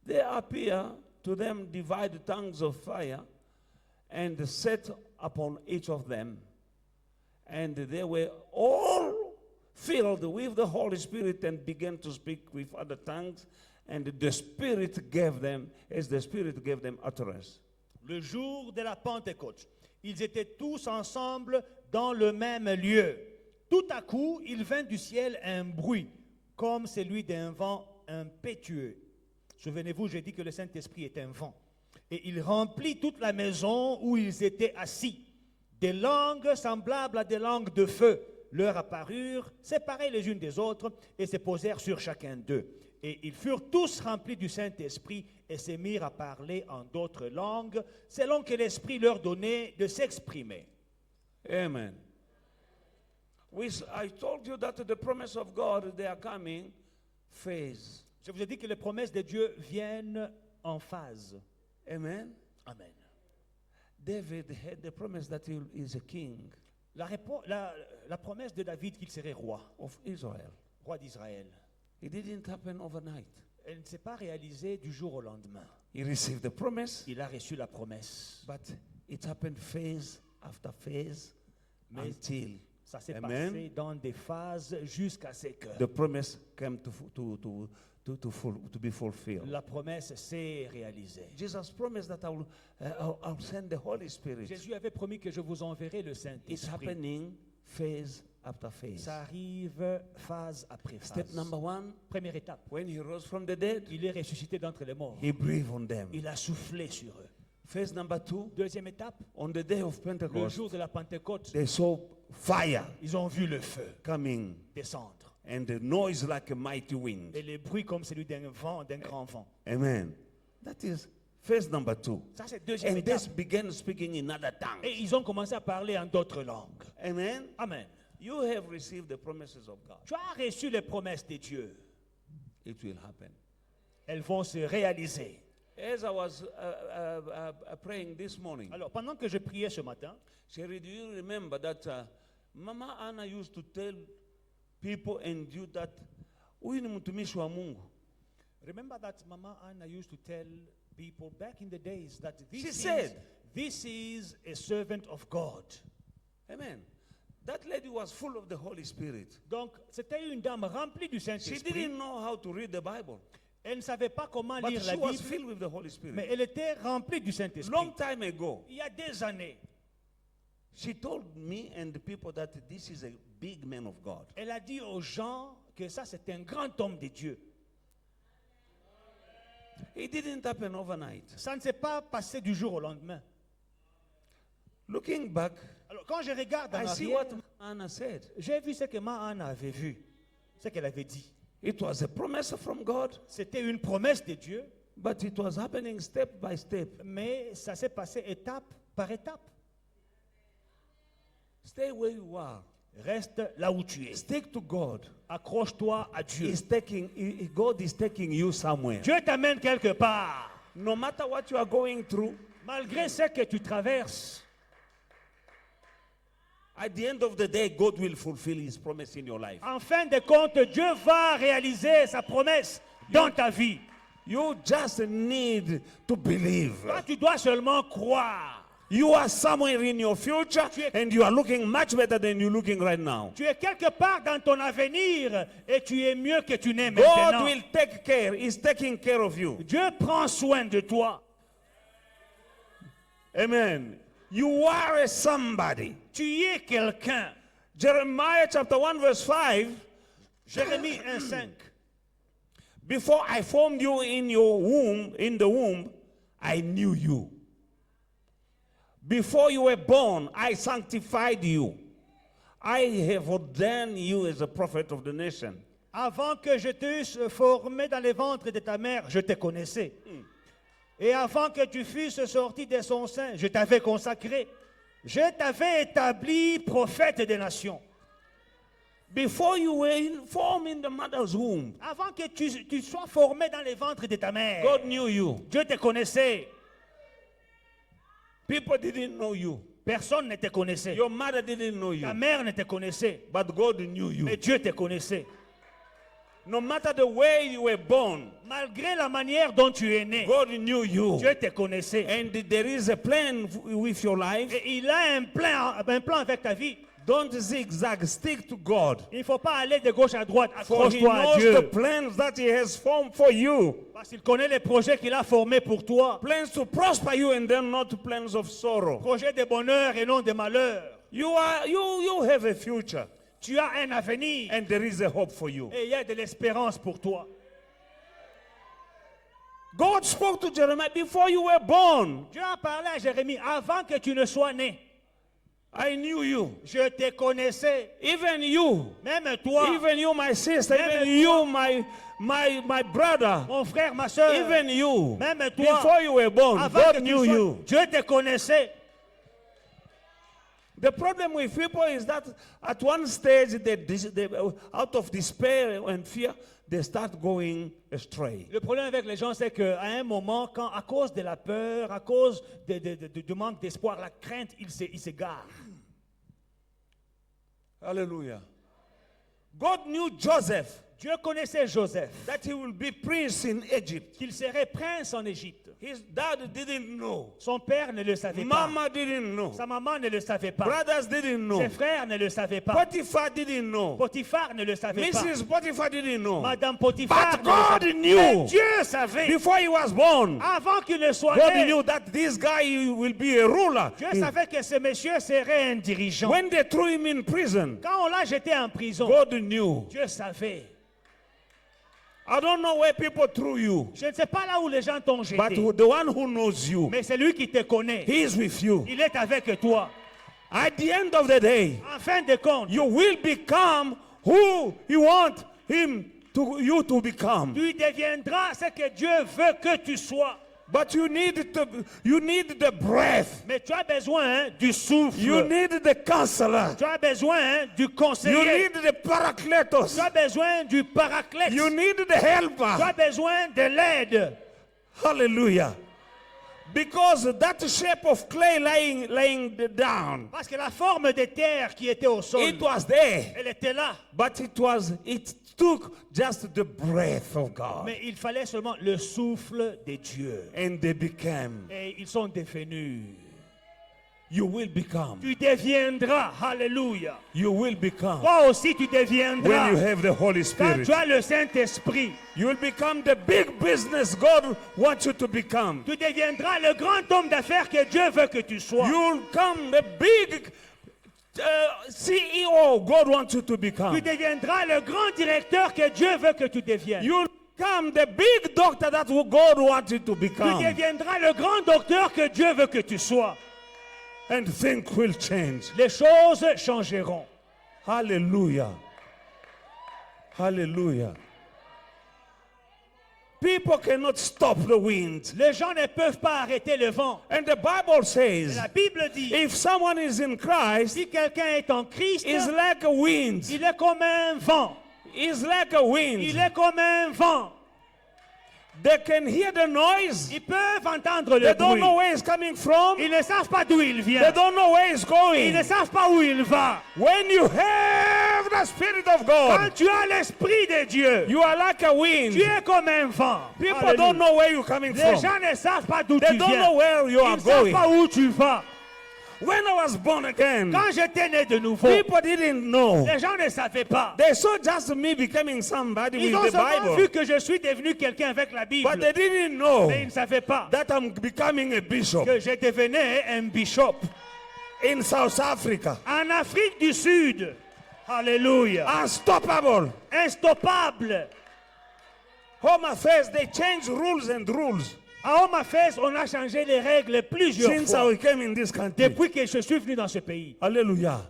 there appear to them divided tongues of fire and set upon each of them. And they were all filled with the Holy Spirit and began to speak with other tongues. And the Spirit gave them, as the Spirit gave them utterance. Le jour de la Pentecôte, ils étaient tous ensemble dans le même lieu. Tout à coup, il vint du ciel un bruit, comme celui d'un vent impétueux. Souvenez-vous, j'ai dit que le Saint-Esprit est un vent. Et il remplit toute la maison où ils étaient assis. Des langues semblables à des langues de feu leur apparurent, séparées les unes des autres, et se posèrent sur chacun d'eux. Et ils furent tous remplis du Saint-Esprit et se mirent à parler en d'autres langues, selon que l'Esprit leur donnait de s'exprimer. Amen. I told you that the promise of God, they are coming phase. Je vous ai dit que les promesses de Dieu viennent en phase. Amen. Amen. David had the promise that he is a king La promesse de David qu'il serait roi, of Israel. roi d'Israël, It didn't happen overnight. elle ne s'est pas réalisée du jour au lendemain. He received the promise, Il a reçu la promesse, but it happened phase after phase Mais until ça s'est Amen. passé dans des phases jusqu'à ce que the promise came to be fulfilled. la promesse s'est réalisée. Jesus promised that I'll send the Holy Spirit. Jésus avait promis que je vous enverrai le It's Saint-Esprit. happening phase after phase. Ça arrive phase après phase. Step number 1, Première étape, when he rose from the dead, il est ressuscité d'entre les morts. he breathed on them. Il a soufflé sur eux. Phase number 2, Deuxième étape, on the day of le Pentecost, jour de la Pentecôte, they saw fire ils ont vu le feu coming descendre. and the noise like a mighty wind. Et le bruit comme celui d'un vent, d'un grand vent. Amen. That is phase number 2. Ça, c'est deuxième And étape. they began speaking in other Et tongues. ils ont commencé à parler en d'autres langues. Amen. Amen. You have received the promises of God. Tu as reçu les promesses de Dieu. It will happen. Elles vont se réaliser. As I was praying this morning, Alors, pendant que je priais ce matin, Sherry, do you remember that Mama Anna used to tell people and you that huyu ni mtumishi wa Mungu? remember that Mama Anna used to tell people back in the days that She said, this is a servant of God. Amen. That lady was full of the Holy Spirit. Donc, c'était une dame remplie du She Saint-Esprit. didn't know how to read the Bible, Elle ne savait pas comment but lire she la was Bible, filled with the Holy mais Spirit. elle était remplie du Saint-Esprit. Long time ago, Il y a des années, she told me and the people that this is a big man of God. elle a dit aux gens que ça, c'est un grand homme de Dieu. It didn't happen overnight. Ça ne s'est pas passé du jour au lendemain. Looking back, Alors, quand je regarde en I see arrière, what Anna said. J'ai vu ce que ma Anne avait vu, ce qu'elle avait dit. It was a promise from God, C'était une promesse de Dieu, but it was happening step by step. mais ça s'est passé étape par étape. Stay where you are. Reste là où tu es. Stick to God. Accroche-toi à Dieu. God is taking you somewhere. Dieu t'amène quelque part. No matter what you are going through, Malgré ce que tu traverses, at the end of the day, God will fulfill His promise in your life. en fin de compte, Dieu va réaliser sa promesse dans ta vie. You just need to believe. Toi, tu dois seulement croire. You are somewhere in your future and you are looking much better than you're looking right now. Tu es quelque part dans ton avenir et tu es mieux que tu n'es God maintenant. will take care. He's taking care of you. Dieu prend soin de toi. Amen. You are a somebody. Tu es quelqu'un. Jeremiah chapter 1 verse 5. Jérémie 1:5. Before I formed you in the womb, I knew you. Before you were born, I sanctified you. I have ordained you as a prophet of the nation. Avant que je t'eusse formé dans les ventres de ta mère, je te connaissais. Et avant que tu fusses sorti de son sein, je t'avais consacré. Je t'avais établi prophète des nations. Before you were formed in the mother's womb, Avant que tu sois formé dans les ventres de ta mère, God knew you. Dieu te connaissait. People didn't know you. Personne ne te connaissait. Your mother didn't know Ta you. mère ne te connaissait. But God knew you. Mais Dieu te connaissait. No matter the way you were born, Malgré la manière dont tu es né, God knew you. Dieu te connaissait. And there is a plan with your life. Et il a un plan avec ta vie. Don't zigzag. Stick to God. Il ne faut pas aller de gauche à droite. For He Accroche-toi à knows the Dieu. plans that He has formed for you. Parce qu'il connaît les projets qu'il a formés pour toi. Plans to prosper you and then not plans of sorrow. Projets de bonheur et non de malheur. You have a future Tu as un avenir. and there is a hope for you. Et il y a de l'espérance pour toi. God spoke to Jeremiah before you were born. Dieu a parlé à Jérémie avant que tu ne sois né. I knew you. Je te connaissais. Even you. Même toi. Even you, my sister. Même Even you, my brother. Mon frère, ma soeur. Even you. Même toi. Before you were born, Avant que God tu knew sois, you. Dieu te connaissait. The problem with people is that at one stage, they out of despair and fear, they start going astray. Le problème avec les gens, c'est qu'à un moment, à cause de la peur, à cause du manque d'espoir, la crainte, ils s'égarent. Hallelujah. God knew Joseph, Dieu connaissait Joseph, that he will be prince in Egypt. qu'il serait prince en Égypte. His dad didn't know. Son père ne le savait pas. Mama didn't know. Sa maman ne le savait pas. Brothers didn't know. Ses frères ne le savaient pas. Potiphar didn't know. Potiphar ne le savait pas. Mrs. Potiphar didn't know. Madame Potiphar But ne le God savait. knew. Mais Dieu savait. Before he was born, Avant qu'il ne soit God né, knew that this guy will be a ruler. Dieu savait que ce monsieur serait un dirigeant. When they threw him in prison, Quand on l'a jeté en prison, God knew. Dieu savait. I don't know where people threw you, Je ne sais pas là où les gens t'ont but jeté. the one who knows you, Mais c'est lui qui te connaît. he is with you. Il est avec toi. At the end of the day, En fin de compte, you will become who you want you to become. tu deviendras ce que Dieu veut que tu sois. But you need the breath. Mais tu as besoin du souffle. You need the counselor. Tu as besoin du You conseiller. need the paracletos. Tu as besoin du paraclète. You need the Tu as helper. besoin de l'aide. Hallelujah. Because that shape of clay laying down, Parce que la forme de terre qui était au sol, it was there. elle était là. But it took just the breath of God. Mais il fallait seulement le souffle de Dieu. And they became. Et ils sont devenus. You will become. Tu deviendras. Alléluia. You will become. Toi aussi, tu deviendras. When you have the Holy Quand Spirit. tu as le Saint-Esprit, You will become the big business God wants you to become. tu deviendras le grand homme d'affaires que Dieu veut que tu sois. You will become the big CEO God wants you to become. Tu deviendras le grand directeur que Dieu veut que tu deviennes. You will become the big doctor that God wants you to Tu become. deviendras le grand docteur que Dieu veut que tu sois. And things will change. Les choses changeront. Hallelujah. Hallelujah. People cannot stop the wind. Les gens ne peuvent pas arrêter le vent. And the Bible says, La Bible dit, if someone is in Christ, si quelqu'un est en Christ, it's like a wind. il est comme un vent. It's like a wind. Il est comme un vent. They can hear the noise. Ils peuvent entendre le They don't know bruit. where it's coming from. Ils ne savent pas d'où il They vient. don't know where it's Ils going. ne savent pas où il va. When you have the Spirit of Quand God, tu as l'Esprit de Dieu, you are like a wind. tu es comme un vent. People Alléluia. don't know where you're coming Les from. gens ne savent pas d'où They tu don't viens. know where you Ils are ne savent going. pas où tu vas. When I was born again, Quand j'étais né de nouveau, people didn't know. les gens ne savaient pas. They saw just me becoming somebody Ils with ont the seulement vu Bible. que je suis devenu quelqu'un avec la Bible. But they didn't know Mais ils ne savaient pas that I'm becoming a bishop que je devenais un bishop. in South Africa. En Afrique du Sud. Alléluia. Unstoppable. Instoppable. Home Affairs, they change rules and rules À Home Affairs, on a changé les règles plusieurs since fois I came in this country. depuis que je suis venu dans ce pays. Hallelujah.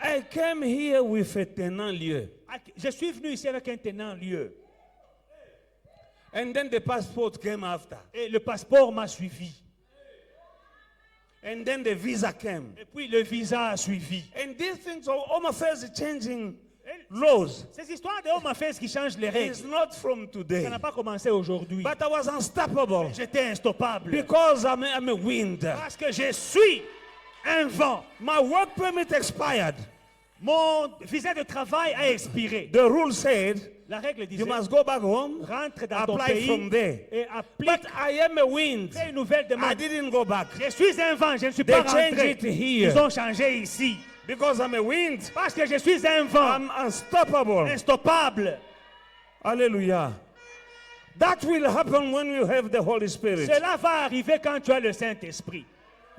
I came here with a tenant-lieu. Je suis venu ici avec un tenant-lieu. And then the passport came after. Et le passeport m'a suivi. And then the visa came. Et puis le visa a suivi. And these things of Home Affairs is changing laws. Ces histoires de Home Affairs qui changent les règles, It's not from ça today. n'a pas commencé aujourd'hui. But I was unstoppable J'étais instoppable. because I'm a wind. Parce que je suis un vent. My work permit expired. Mon visa de travail a expiré. The rule said La règle you disait, must go back home, rentre dans ton apply from pays there. et applique. But I am a wind. Fais une nouvelle I demande. didn't go back Je suis un vent, je ne suis They pas changed rentré. it here. Ils ont changé ici. because I'm a wind. Parce que je suis un vent. I'm unstoppable. Instoppable. Hallelujah. That will happen when you have the Holy Spirit. Cela va arriver quand tu as le Saint-Esprit.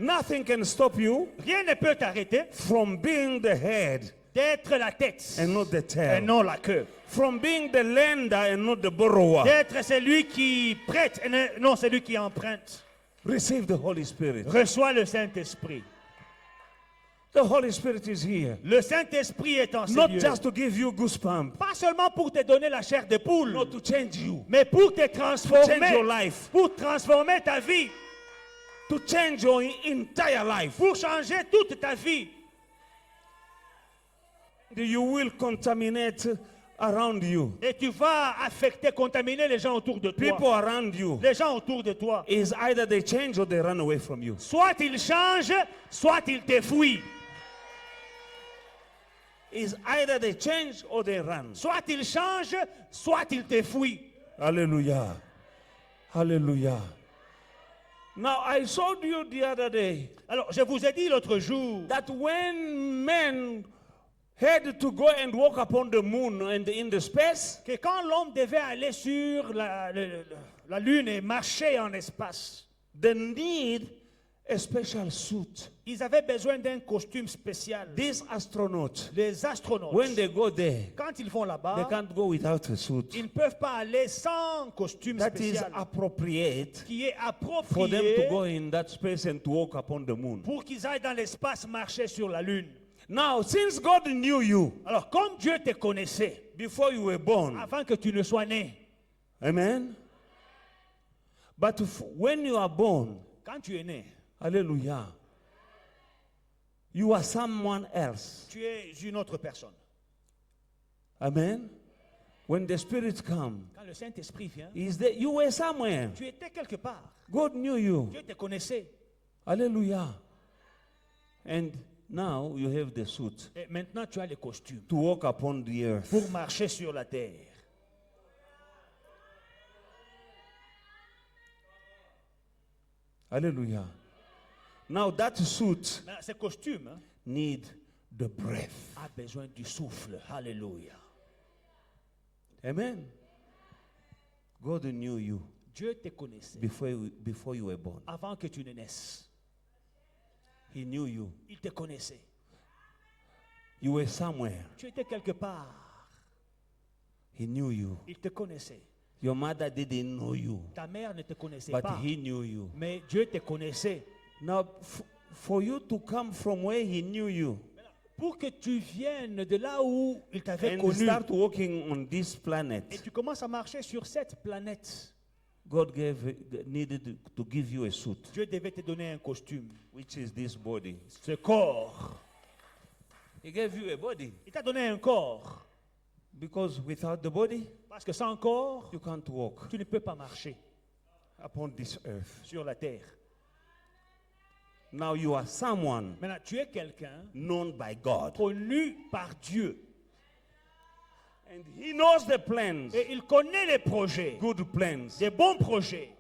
Nothing can stop you Rien ne peut t'arrêter from being the head d'être la tête and not the et tail. non la queue. From being the lender and not the borrower. D'être celui qui prête et non celui qui emprunte. Receive the Holy Spirit. Reçois le Saint-Esprit. The Holy Spirit is here. Le Saint-Esprit est en ces Not lieux. just to give you goosebumps, Pas seulement pour te donner la chair de poule, not to change you, mais pour te change transformer, your life, pour transformer ta vie, to change your entire life. pour changer toute ta vie. You will contaminate around you. Et tu vas affecter, contaminer les gens autour de People toi. around you Les gens autour de toi. is either they change or they run away from you. Soit ils changent, soit ils te fuient. Is either they change or they run. Soit ils changent, soit ils te fuient. Hallelujah. Hallelujah. Now I showed you the other day Alors, je vous ai dit l'autre jour that when men had to go and walk upon the moon and in the space, que quand l'homme devait aller sur la Lune et marcher en espace, they need a special suit. ils avaient besoin d'un costume spécial. These astronauts, Les astronautes, when they go there, quand ils vont they là-bas, can't go without a suit. ils ne peuvent pas aller sans costume That is spécial appropriate qui est for them to go approprié in that space and to walk upon the moon. pour qu'ils aillent dans l'espace marcher sur la Lune. Now, since God knew you Alors, comme Dieu te connaissait before you were born, avant que tu ne sois né, amen. But when you are born, quand tu es né, hallelujah, you are someone else. tu es une autre personne. Amen. When the Spirit comes, Quand le Saint-Esprit vient, is that you were somewhere. tu étais quelque part. God knew you. Dieu te connaissait. Hallelujah. And now you have the suit Et maintenant, tu as les costumes to walk upon the earth. pour marcher sur la terre. Hallelujah. Now that suit Maintenant, ces costumes need the breath. a besoin du souffle. Alléluia. Amen. God knew you Dieu te connaissait before you were born. avant que tu ne naisses. He knew you. Il te connaissait. You were somewhere. Tu étais quelque part. He knew you. Il te connaissait. Your mother didn't know you, Ta mère ne te connaissait but pas. he knew you. Mais Dieu te connaissait. Now, for you to come from where he knew you, pour que tu viennes de là où il t'avait and connu start walking on this et planet, tu commences à marcher sur cette planète, God needed to give you a suit, Dieu devait te donner un costume, which is this body. ce corps. He gave you a body Il t'a donné un corps. because without the body, Parce que sans corps, you can't walk tu ne peux pas marcher upon this earth. sur la terre. Now you are someone Maintenant, tu es quelqu'un known by God, connu par Dieu. and He knows the plans, Et il connaît les projets, good plans. des bons projets.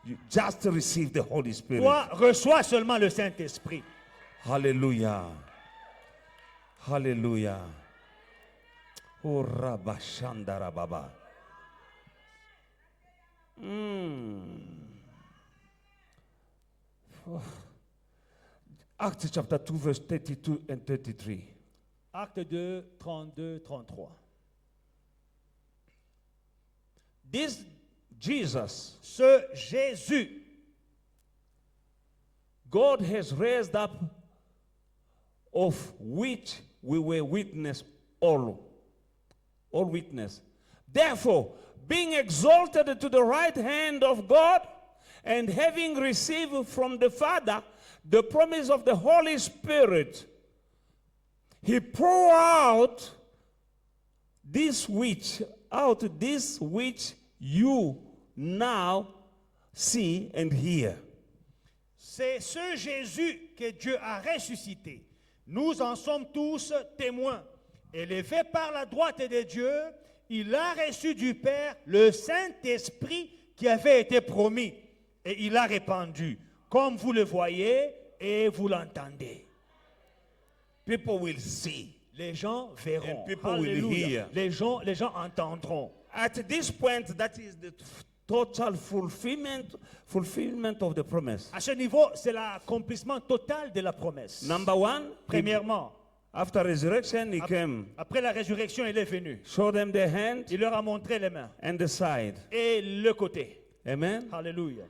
You just receive the Holy Spirit. Toi, reçois seulement le Saint-Esprit. Hallelujah. Hallelujah. Oh, Rabashandara Baba. Acts chapter 2, verse 32 and 33. Acte 2, 32, 33. This Jesus, Ce Jésus, God has raised up, of which we were witness all witness. Therefore, being exalted to the right hand of God, and having received from the Father the promise of the Holy Spirit, He poured out this which you now see and hear. c'est ce Jésus que Dieu a ressuscité. Nous en sommes tous témoins. Élevé par la droite de Dieu, il a reçu du Père le Saint-Esprit qui avait été promis. Et il l'a répandu, comme vous le voyez et vous l'entendez. People will see. Les gens verront. And people will Alléluia. hear. Les gens entendront. At this point, that is the total fulfillment of the promise. À ce niveau, c'est l'accomplissement total de la promesse. Number one, Premièrement, after resurrection, he came, après la résurrection, il est venu. showed them the hand Il leur a montré les mains and the side. et le côté. Amen. Alléluia.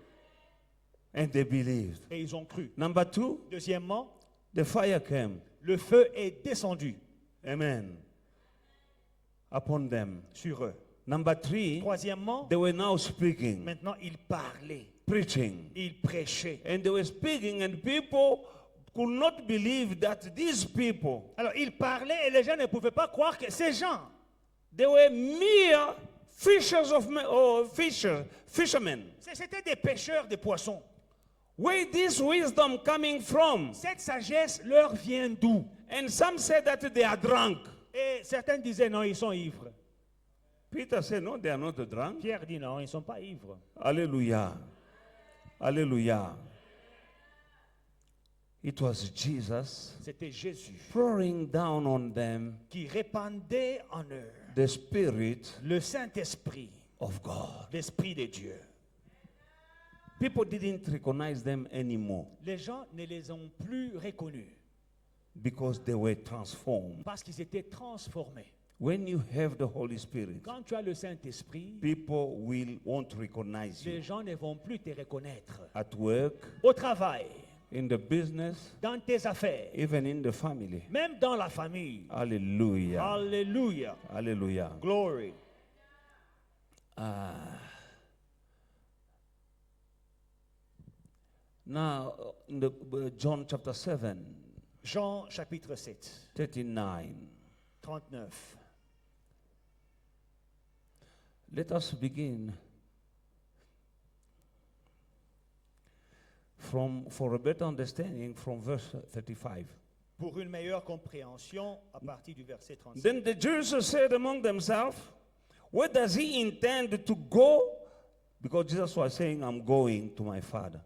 And they believed. Et ils ont cru. Number two, Deuxièmement, the fire came. le feu est descendu Amen. Upon them. sur eux. Number three, Troisièmement, they were now speaking, maintenant ils parlaient, preaching. ils prêchaient. And they were speaking, and people could not believe that these people, Alors ils parlaient et les gens ne pouvaient pas croire que ces gens, they were mere fishers of men, or fishermen. c'était des pêcheurs de poissons. Where this wisdom coming from? Cette sagesse leur vient d'où? And some said that they are drunk. Et certains disaient non, ils sont ivres. Peter said, no, they are not drunk. Pierre dit non, ils ne sont pas ivres. Hallelujah. Hallelujah. It was Jesus C'était Jésus pouring down on them qui répandait en eux the Spirit le Saint-Esprit, of God. l'Esprit de Dieu. People didn't recognize them anymore Les gens ne les ont plus reconnus because they were transformed. parce qu'ils étaient transformés. When you have the Holy Spirit, Quand tu as le Saint-Esprit, people won't recognize les you. gens ne vont plus te reconnaître. At work, Au travail, in the business, dans tes affaires, even in the family. même dans la famille. Hallelujah. Alléluia. Hallelujah. Glory. Now, in the John chapter 7, Jean chapitre 7, 39. 39. Let us begin for a better understanding from verse 35. Pour une meilleure compréhension, à partir du verset 35. Then the Jews said among themselves, where does he intend to go? Because Jesus was saying, I'm going to my Father.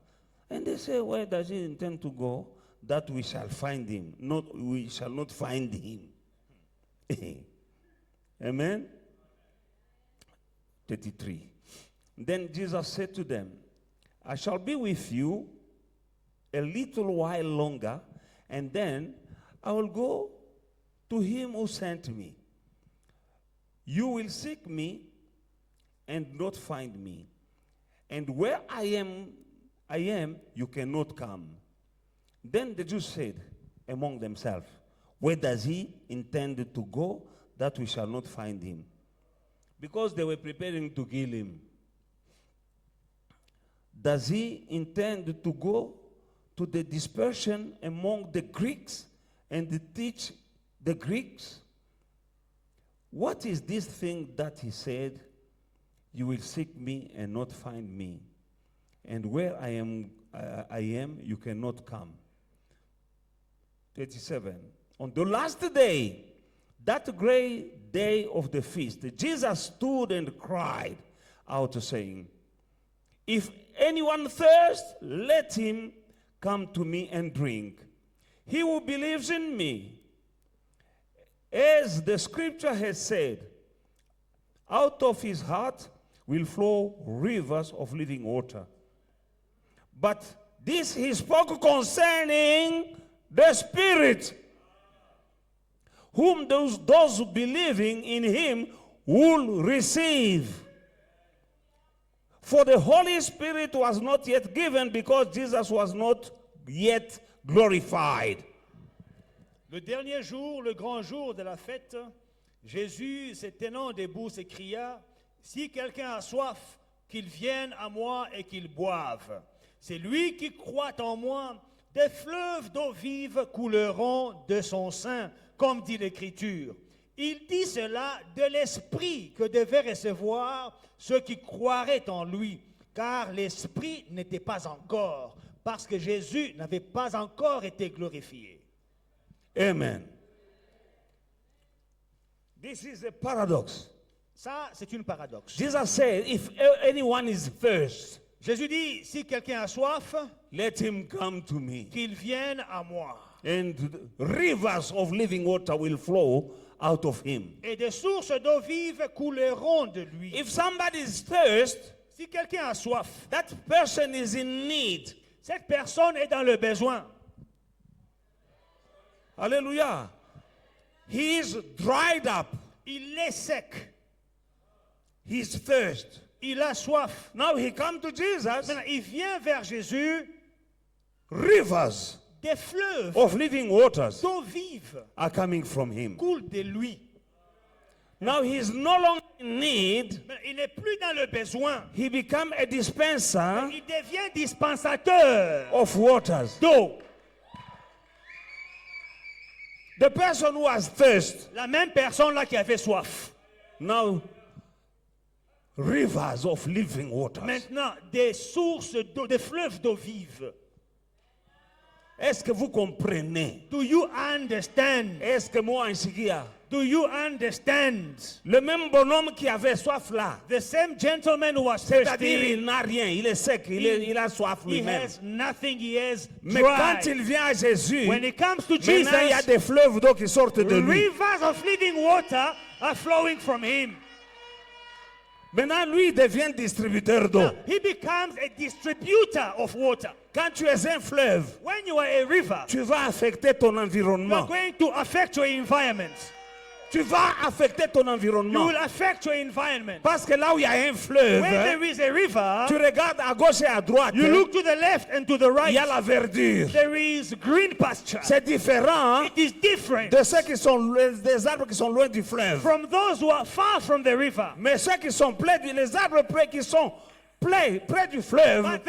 And they say, where does he intend to go? That we shall find him. We shall not find him. Amen? 33. Then Jesus said to them, I shall be with you a little while longer, and then I will go to him who sent me. You will seek me and not find me. And where I am, you cannot come. Then the Jews said, among themselves. Where does he intend to go that we shall not find him? Because they were preparing to kill him. Does he intend to go to the dispersion among the Greeks and to teach the Greeks? What is this thing that he said, you will seek me and not find me, and where I am, you cannot come? 37. On the last day, that great day of the feast, Jesus stood and cried out, saying, if anyone thirsts, let him come to me and drink. He who believes in me, as the scripture has said, out of his heart will flow rivers of living water. But this he spoke concerning the Spirit, whom those believing in him will receive. For the Holy Spirit was not yet given because Jesus was not yet glorified. Le dernier jour, le grand jour de la fête, Jésus, se tenant debout, s'écria, si quelqu'un a soif, qu'il vienne à moi et qu'il boive. C'est lui qui croit en moi, des fleuves d'eau vive couleront de son sein, comme dit l'Écriture. Il dit cela de l'Esprit que devaient recevoir ceux qui croiraient en lui, car l'Esprit n'était pas encore, parce que Jésus n'avait pas encore été glorifié. Amen. This is a paradox. Ça, c'est une paradoxe. Jesus said, if anyone is thirst, Jésus dit, si quelqu'un a soif, let him come to me. qu'il vienne à moi. And rivers of living water will flow out of him. Et des sources d'eau vive couleront de lui. If somebody is thirst, Si quelqu'un a soif, that person is in need. cette personne est dans le besoin. Hallelujah. He is dried up. Il est sec. He's thirst. Il a soif. Now he come to Jesus. Maintenant, il vient vers Jésus. Rivers Des fleuves of living waters d'eau vive are coming from him. coulent de lui. Now he is no longer in need. Mais il n'est plus dans le besoin. He become a dispenser Il devient dispensateur of waters. d'eau. The person who has thirst, La même personne là qui avait soif. now rivers of living waters. Maintenant, des sources d'eau, des fleuves d'eau vive. Est-ce que vous comprenez? Do you understand? Est-ce que moi, Insikia, Do you understand? le même bonhomme qui avait soif là, The same gentleman who was c'est-à-dire thirsty, il n'a rien, il est sec, il a soif he lui-même. has nothing, he has Mais quand dry. il vient à Jésus, When it comes to maintenant il y a Jesus, des fleuves d'eau qui sortent de lui. rivers of living water are flowing from him. Maintenant, lui, il devient distributeur d'eau. Now, he becomes a distributor of water. Quand tu es un fleuve, When you are a river, tu vas affecter ton you are environnement. going to affect your environment. Tu vas affecter ton You environnement. will affect your environment. Parce que là où il y a un fleuve, When there is a river, tu regardes à gauche et à droite, you look to the left and to the il y a right. la verdure. There is green pasture. C'est différent It is different de ceux qui sont des arbres qui sont loin du fleuve. from those who are far from the river. Mais ceux qui sont près les arbres qui sont près du fleuve, But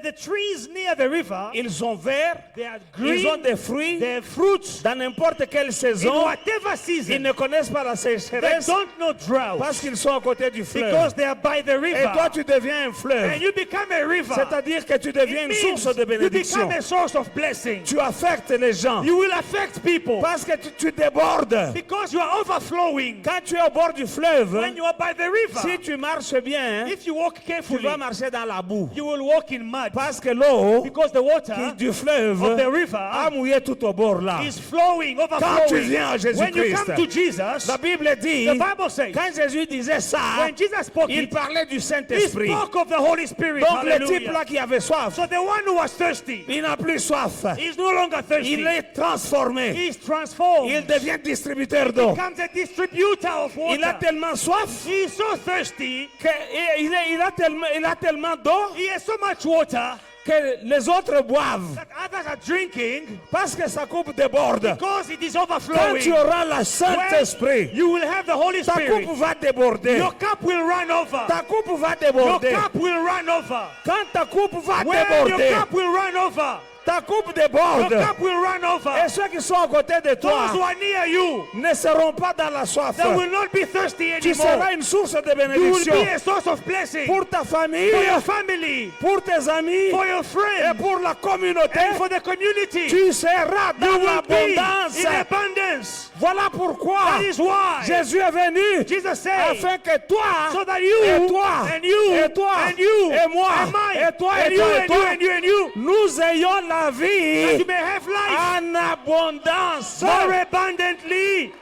the trees near the river, ils sont verts, they are ils ont green, des fruits. they have fruits. Dans n'importe quelle In saison, whatever ils season, ne connaissent pas la they sécheresse don't know drought parce qu'ils sont à côté du fleuve. because they are by the Et toi, river. tu deviens un fleuve. And you become a river. C'est-à-dire que tu deviens It une means source de you bénédiction. become a source of blessing. Tu affectes les gens You will affect people parce que tu débordes. because you are overflowing. Quand tu es au bord du fleuve, When you are by the river, si tu marches bien, if you walk tu carefully, vas marcher dans la boue. you will walk in mud Parce que l'eau because the water du fleuve of the a river mouillé tout au bord là. is flowing, Quand tu overflowing. viens à When you Jésus-Christ, come to Jesus, la Bible dit, the Bible says, quand Jésus disait ça, when Jesus spoke il it, parlait du he Saint-Esprit. spoke of the Holy Spirit. Donc le type Hallelujah. là qui avait soif, So the one who was thirsty, il n'a plus soif. he's no longer thirsty. Il est transformé. He's transformed. Il devient distributeur d'eau. Becomes a distributor of Il a water. tellement soif He is so thirsty. qu'il a tellement d'eau He has so much water que les autres boivent that others are drinking parce que sa coupe déborde. because it is Quand overflowing. tu auras le When Saint-Esprit, you will have the Holy ta Spirit, coupe va déborder. your cup will run over. Ta coupe va Your déborder. cup will run over. Quand ta coupe va When your déborder, cup will run over, ta coupe your déborde. cup will run over. Et ceux qui sont à côté de Those who toi are near you, ne seront pas dans la soif. they will not be thirsty Tu anymore. seras une source de You will bénédiction be a source of blessing pour ta famille, for your family, pour tes amis for your et friends, pour la communauté. and for the community. Tu seras You dans will be l'abondance. in abundance. Voilà pourquoi That is why Jésus est venu Jesus said, afin que toi so that et you toi and you et toi and you et moi and mine et toi and et you toi et and you toi, and you and you, nous ayons la that vie you may have life en abondance. more abundantly.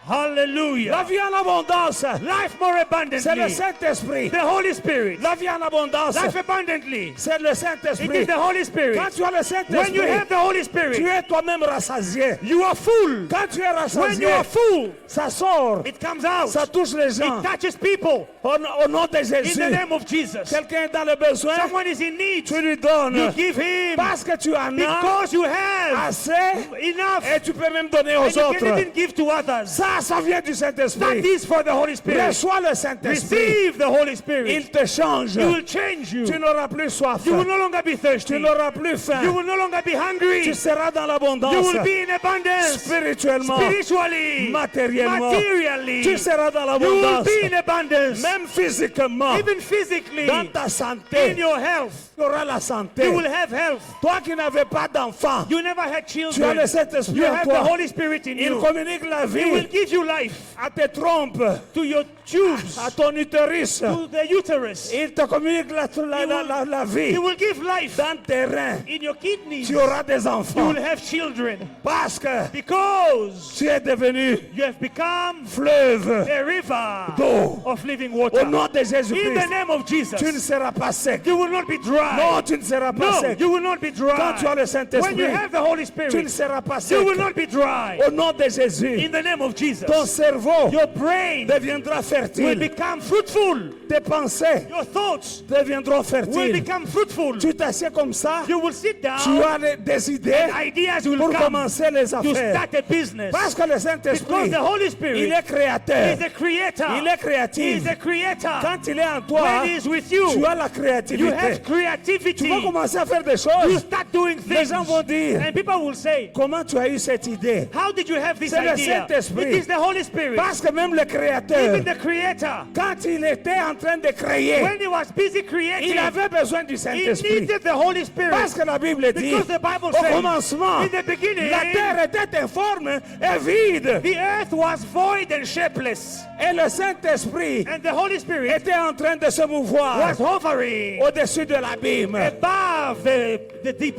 La Hallelujah. vie en abondance, Life more c'est le abundantly. Saint-Esprit. The Holy Spirit. La vie en abondance, Life abundantly. c'est le It is Saint-Esprit. the Holy Spirit. Quand tu as le When you Saint-Esprit, have the Holy tu Spirit, es toi-même rassasié. you are full. Quand tu es When rassasié, you are full, ça sort, it comes out. ça touche les gens. It touches people. Au nom de In Jésus, the name of Jesus. quelqu'un est dans le besoin, Someone is in need. tu lui donnes. You give him Parce que tu en as because you have assez enough. et tu peux même donner And aux you can autres. even give to others. Ça vient du That Saint-Esprit. is for the Holy Spirit. Reçois le Saint-Esprit. Receive the Holy Spirit. Il te change. He will change you. Tu n'auras plus soif. You will no longer be thirsty. Tu n'auras plus faim. You will no longer be hungry. Tu seras dans l'abondance. You will be in abundance. Spirituellement, Spiritually. matériellement. Materially. Tu seras dans You will l'abondance. be in abundance. Même physiquement, Even physically. dans ta In santé, your health. tu auras la santé. You will have health. Toi qui n'avais pas d'enfant, You never had tu as children. le Saint-Esprit You en have the toi. Holy Spirit in Il you. communique la He will vie give you life à tes trompes, to your tubes, à ton utérus. to the uterus. Il te communique la vie He will give life dans tes reins. in your kidneys. Tu auras des You enfants will have children parce que because tu es devenu you have become fleuve a river d'eau. of living Au water. nom de In Jésus-Christ, the name of Jesus, tu ne seras pas sec. you will not be dry. Non, tu ne seras pas No, sec. you will not be dry. Quand tu as le When Saint-Esprit, you have the Holy tu ne Spirit, seras pas sec. you will not be dry. Au nom de Jésus, In the name of Jesus, ton cerveau your brain deviendra will fertile. become fruitful. Tes pensées Your thoughts deviendront will fertiles. become fruitful. Tu t'assieds comme ça, You will sit tu down, as des idées ideas will pour come commencer les to affaires. start a business. Parce que le Because Saint-Esprit, the Holy il Spirit est créateur. is a creator. Il est He créatif. is a creator. Quand il est en toi, When he is with tu you, as la you créativité. have Tu creativity. vas commencer à faire des You choses. start doing Les things. gens vont dire, And people will say, comment tu as eu cette idée? how did you have this C'est le idea? Saint-Esprit. It is the Holy Spirit. Parce que même le créateur, Even the creator, quand il était en train de créer, when he was busy creating, il avait besoin du he Saint-Esprit. needed the Holy Spirit. Parce que la Bible dit, Because the Bible au says, commencement, in the beginning, la terre était informe et vide. the earth was void and shapeless. Et le Saint-Esprit And the Holy Spirit était en train de se mouvoir was hovering au-dessus de l'abîme. above the deep.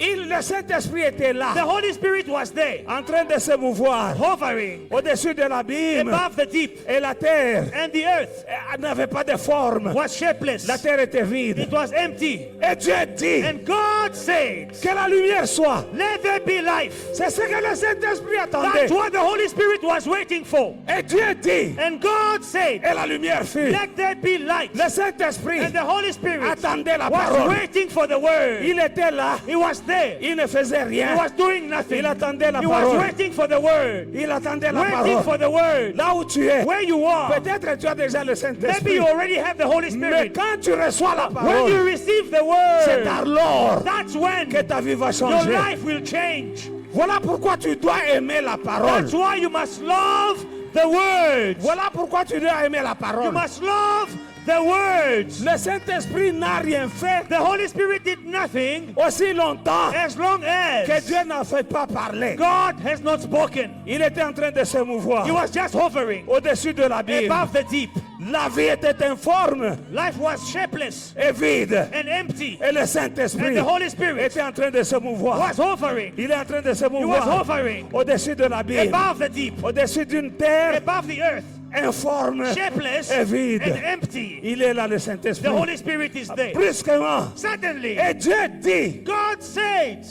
Le Saint-Esprit était là, The Holy Spirit was there, en train de se mouvoir hovering au-dessus de l'abîme. above the deep. Et la terre And the earth n'avait pas de forme. was shapeless. La terre était vide. It was empty. Et Dieu dit And God said, que la lumière soit. let there be life. C'est ce que le Saint-Esprit attendait. That's what the Holy Spirit was waiting for. Et Dieu dit, And God said, et la lumière fut. let there be light. Le Saint-Esprit And the Holy Spirit attendait la was parole. waiting for the word. Il était là, He was there. il ne faisait He rien. was doing nothing. Il attendait la He was parole. waiting for the word. Il attendait la Waiting for parole. the word. Là où tu es, Where you are. peut-être tu as déjà le Maybe Saint-Esprit. you already have the Holy Mais Spirit. quand tu reçois la When you parole, receive the c'est word, alors that's when que ta vie va your changer. life will change. Voilà pourquoi tu dois aimer la parole. That's why you must love the words. Voilà pourquoi tu dois aimer la You parole. must love the words. Le Saint-Esprit n'a rien fait The Holy Spirit did nothing aussi longtemps as long que as Dieu n'a fait pas parler. God has not spoken. Il était en train de se mouvoir He was just hovering au-dessus de l'abîme. above the deep. La vie était informe Life was shapeless et vide. and empty. Et le And Saint-Esprit the Holy Spirit était en train de se mouvoir. was hovering. Il est en train de se He was mouvoir hovering au-dessus de l'abîme, above the deep, au-dessus d'une terre above the earth, informe shapeless et vide. and empty. Il est là, le The Saint-Esprit. Holy Spirit is there. Brusquement. Suddenly, Et Dieu dit God said,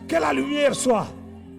que la lumière soit.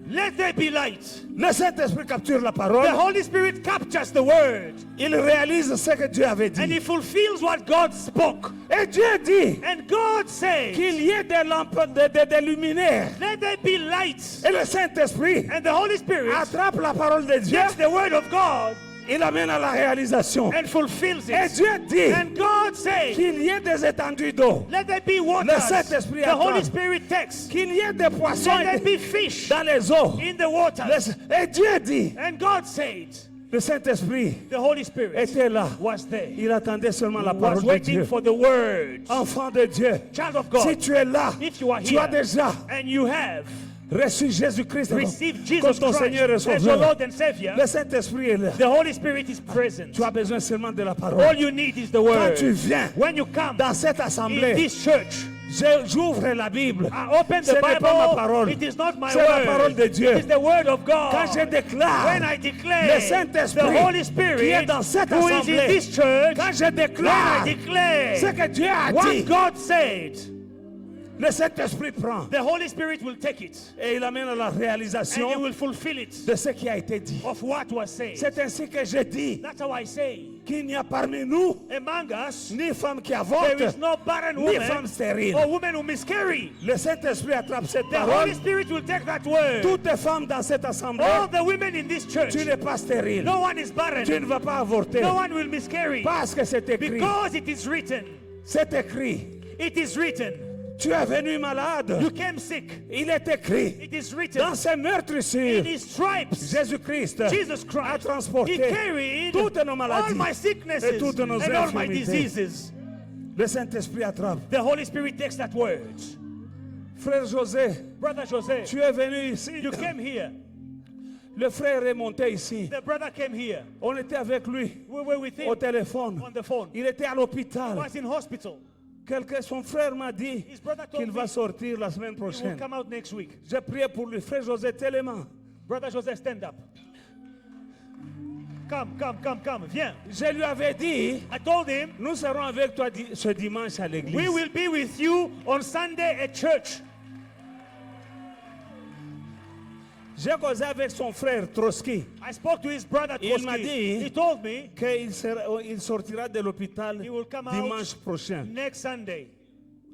Let there be light. Le Saint-Esprit capture la The parole. Holy Spirit captures the word Il réalise ce que Dieu avait and dit. he fulfills what God spoke. Et Dieu dit And God says, qu'il y ait des lampes, des luminaires. let there be light. Et le Saint-Esprit And the Holy Spirit attrape la parole de Dieu. takes the word of God Il l'amène à la réalisation. and fulfills Et it. Dieu dit And God says, qu'il y ait des étendues d'eau. let there be Le waters. Saint-Esprit The Holy attrape. Spirit takes. Qu'il y ait des poissons Let there be fish dans les eaux. in the waters. Et Dieu dit, And God said, le Saint-Esprit the Holy Spirit était là. was there. Il attendait seulement la Was parole de waiting Dieu. for the word. Enfant de Dieu, Child of si God, tu es là, if you are tu as here déjà and you have reçu Jésus-Christ received comme Jesus ton Seigneur et Christ as your Sauveur. Lord and Savior, Le Saint-Esprit est là. the Holy Spirit is present. Tu as besoin seulement de la All parole. you need is the Quand tu word. viens When you come dans cette in assemblée, this church, j'ouvre la Bible. I open Ce the n'est pas ma Bible. parole. It is not my C'est la parole word. de Dieu. It is the word of Quand je God. déclare When I le declare Saint-Esprit the Holy qui est Spirit dans cette who is in assemblée, this church, quand je when I déclare ce declare que Dieu a what dit, God said, le Saint-Esprit prend the Holy Spirit will take it et il amène à la and he réalisation will fulfill it de ce qui a été dit. of what was said. C'est ainsi que je dis That's how I say. qu'il n'y a parmi nous Among us, ni femme qui there avorte, is no barren ni femme woman stérile. or woman who miscarry. Le Saint-Esprit attrape cette The Holy parole. Spirit will take that word. Toutes les femmes dans cette assemblée, All the women in this church, tu n'es pas stérile. no one is barren. Tu ne vas pas avorter. No one will miscarry. Parce que c'est écrit. Because it is written. C'est écrit. It is written. Tu es venu malade. You came sick. Il est écrit. It is written. Dans ses meurtrissures, In his stripes, Jésus-Christ Jesus a Christ, transporté he carried toutes nos all maladies my sicknesses et toutes nos and all my infirmités. diseases. Le Saint-Esprit attrape. The Holy Spirit takes that word. Frère José, Brother Jose, tu es venu ici. you came here. Le frère est monté ici. The brother came here. On était avec lui We were with him au téléphone. on the phone. Il était à He l'hôpital. was in hospital. Son frère m'a dit His brother qu'il told va me sortir la semaine he will prochaine. come out next week. J'ai prié pour lui. Frère José, tellement. Brother Jose, stand up. Come. Viens. Je lui avais dit, I told him, nous serons avec toi ce dimanche à l'église. we will be with you on Sunday at church. J'ai causé avec son frère Trotsky I spoke to his brother Il m'a Trotsky. dit- He told me qu'il sortira de l'hôpital he will come dimanche out prochain. next Sunday.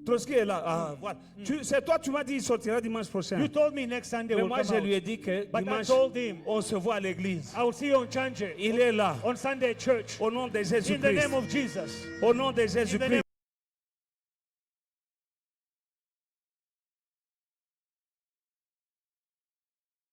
Trotsky est là. Ah, voilà. C'est toi, tu m'as dit qu'il sortira dimanche prochain. You told me next Sunday Mais will moi, come je out. lui ai dit que But I dimanche, told him, on se voit à l'église. I will see you on Chanje Il est là. on Sunday at church. Au nom de In the Jésus-Christ. name of Jesus. Au nom de In the name Jésus-Christ.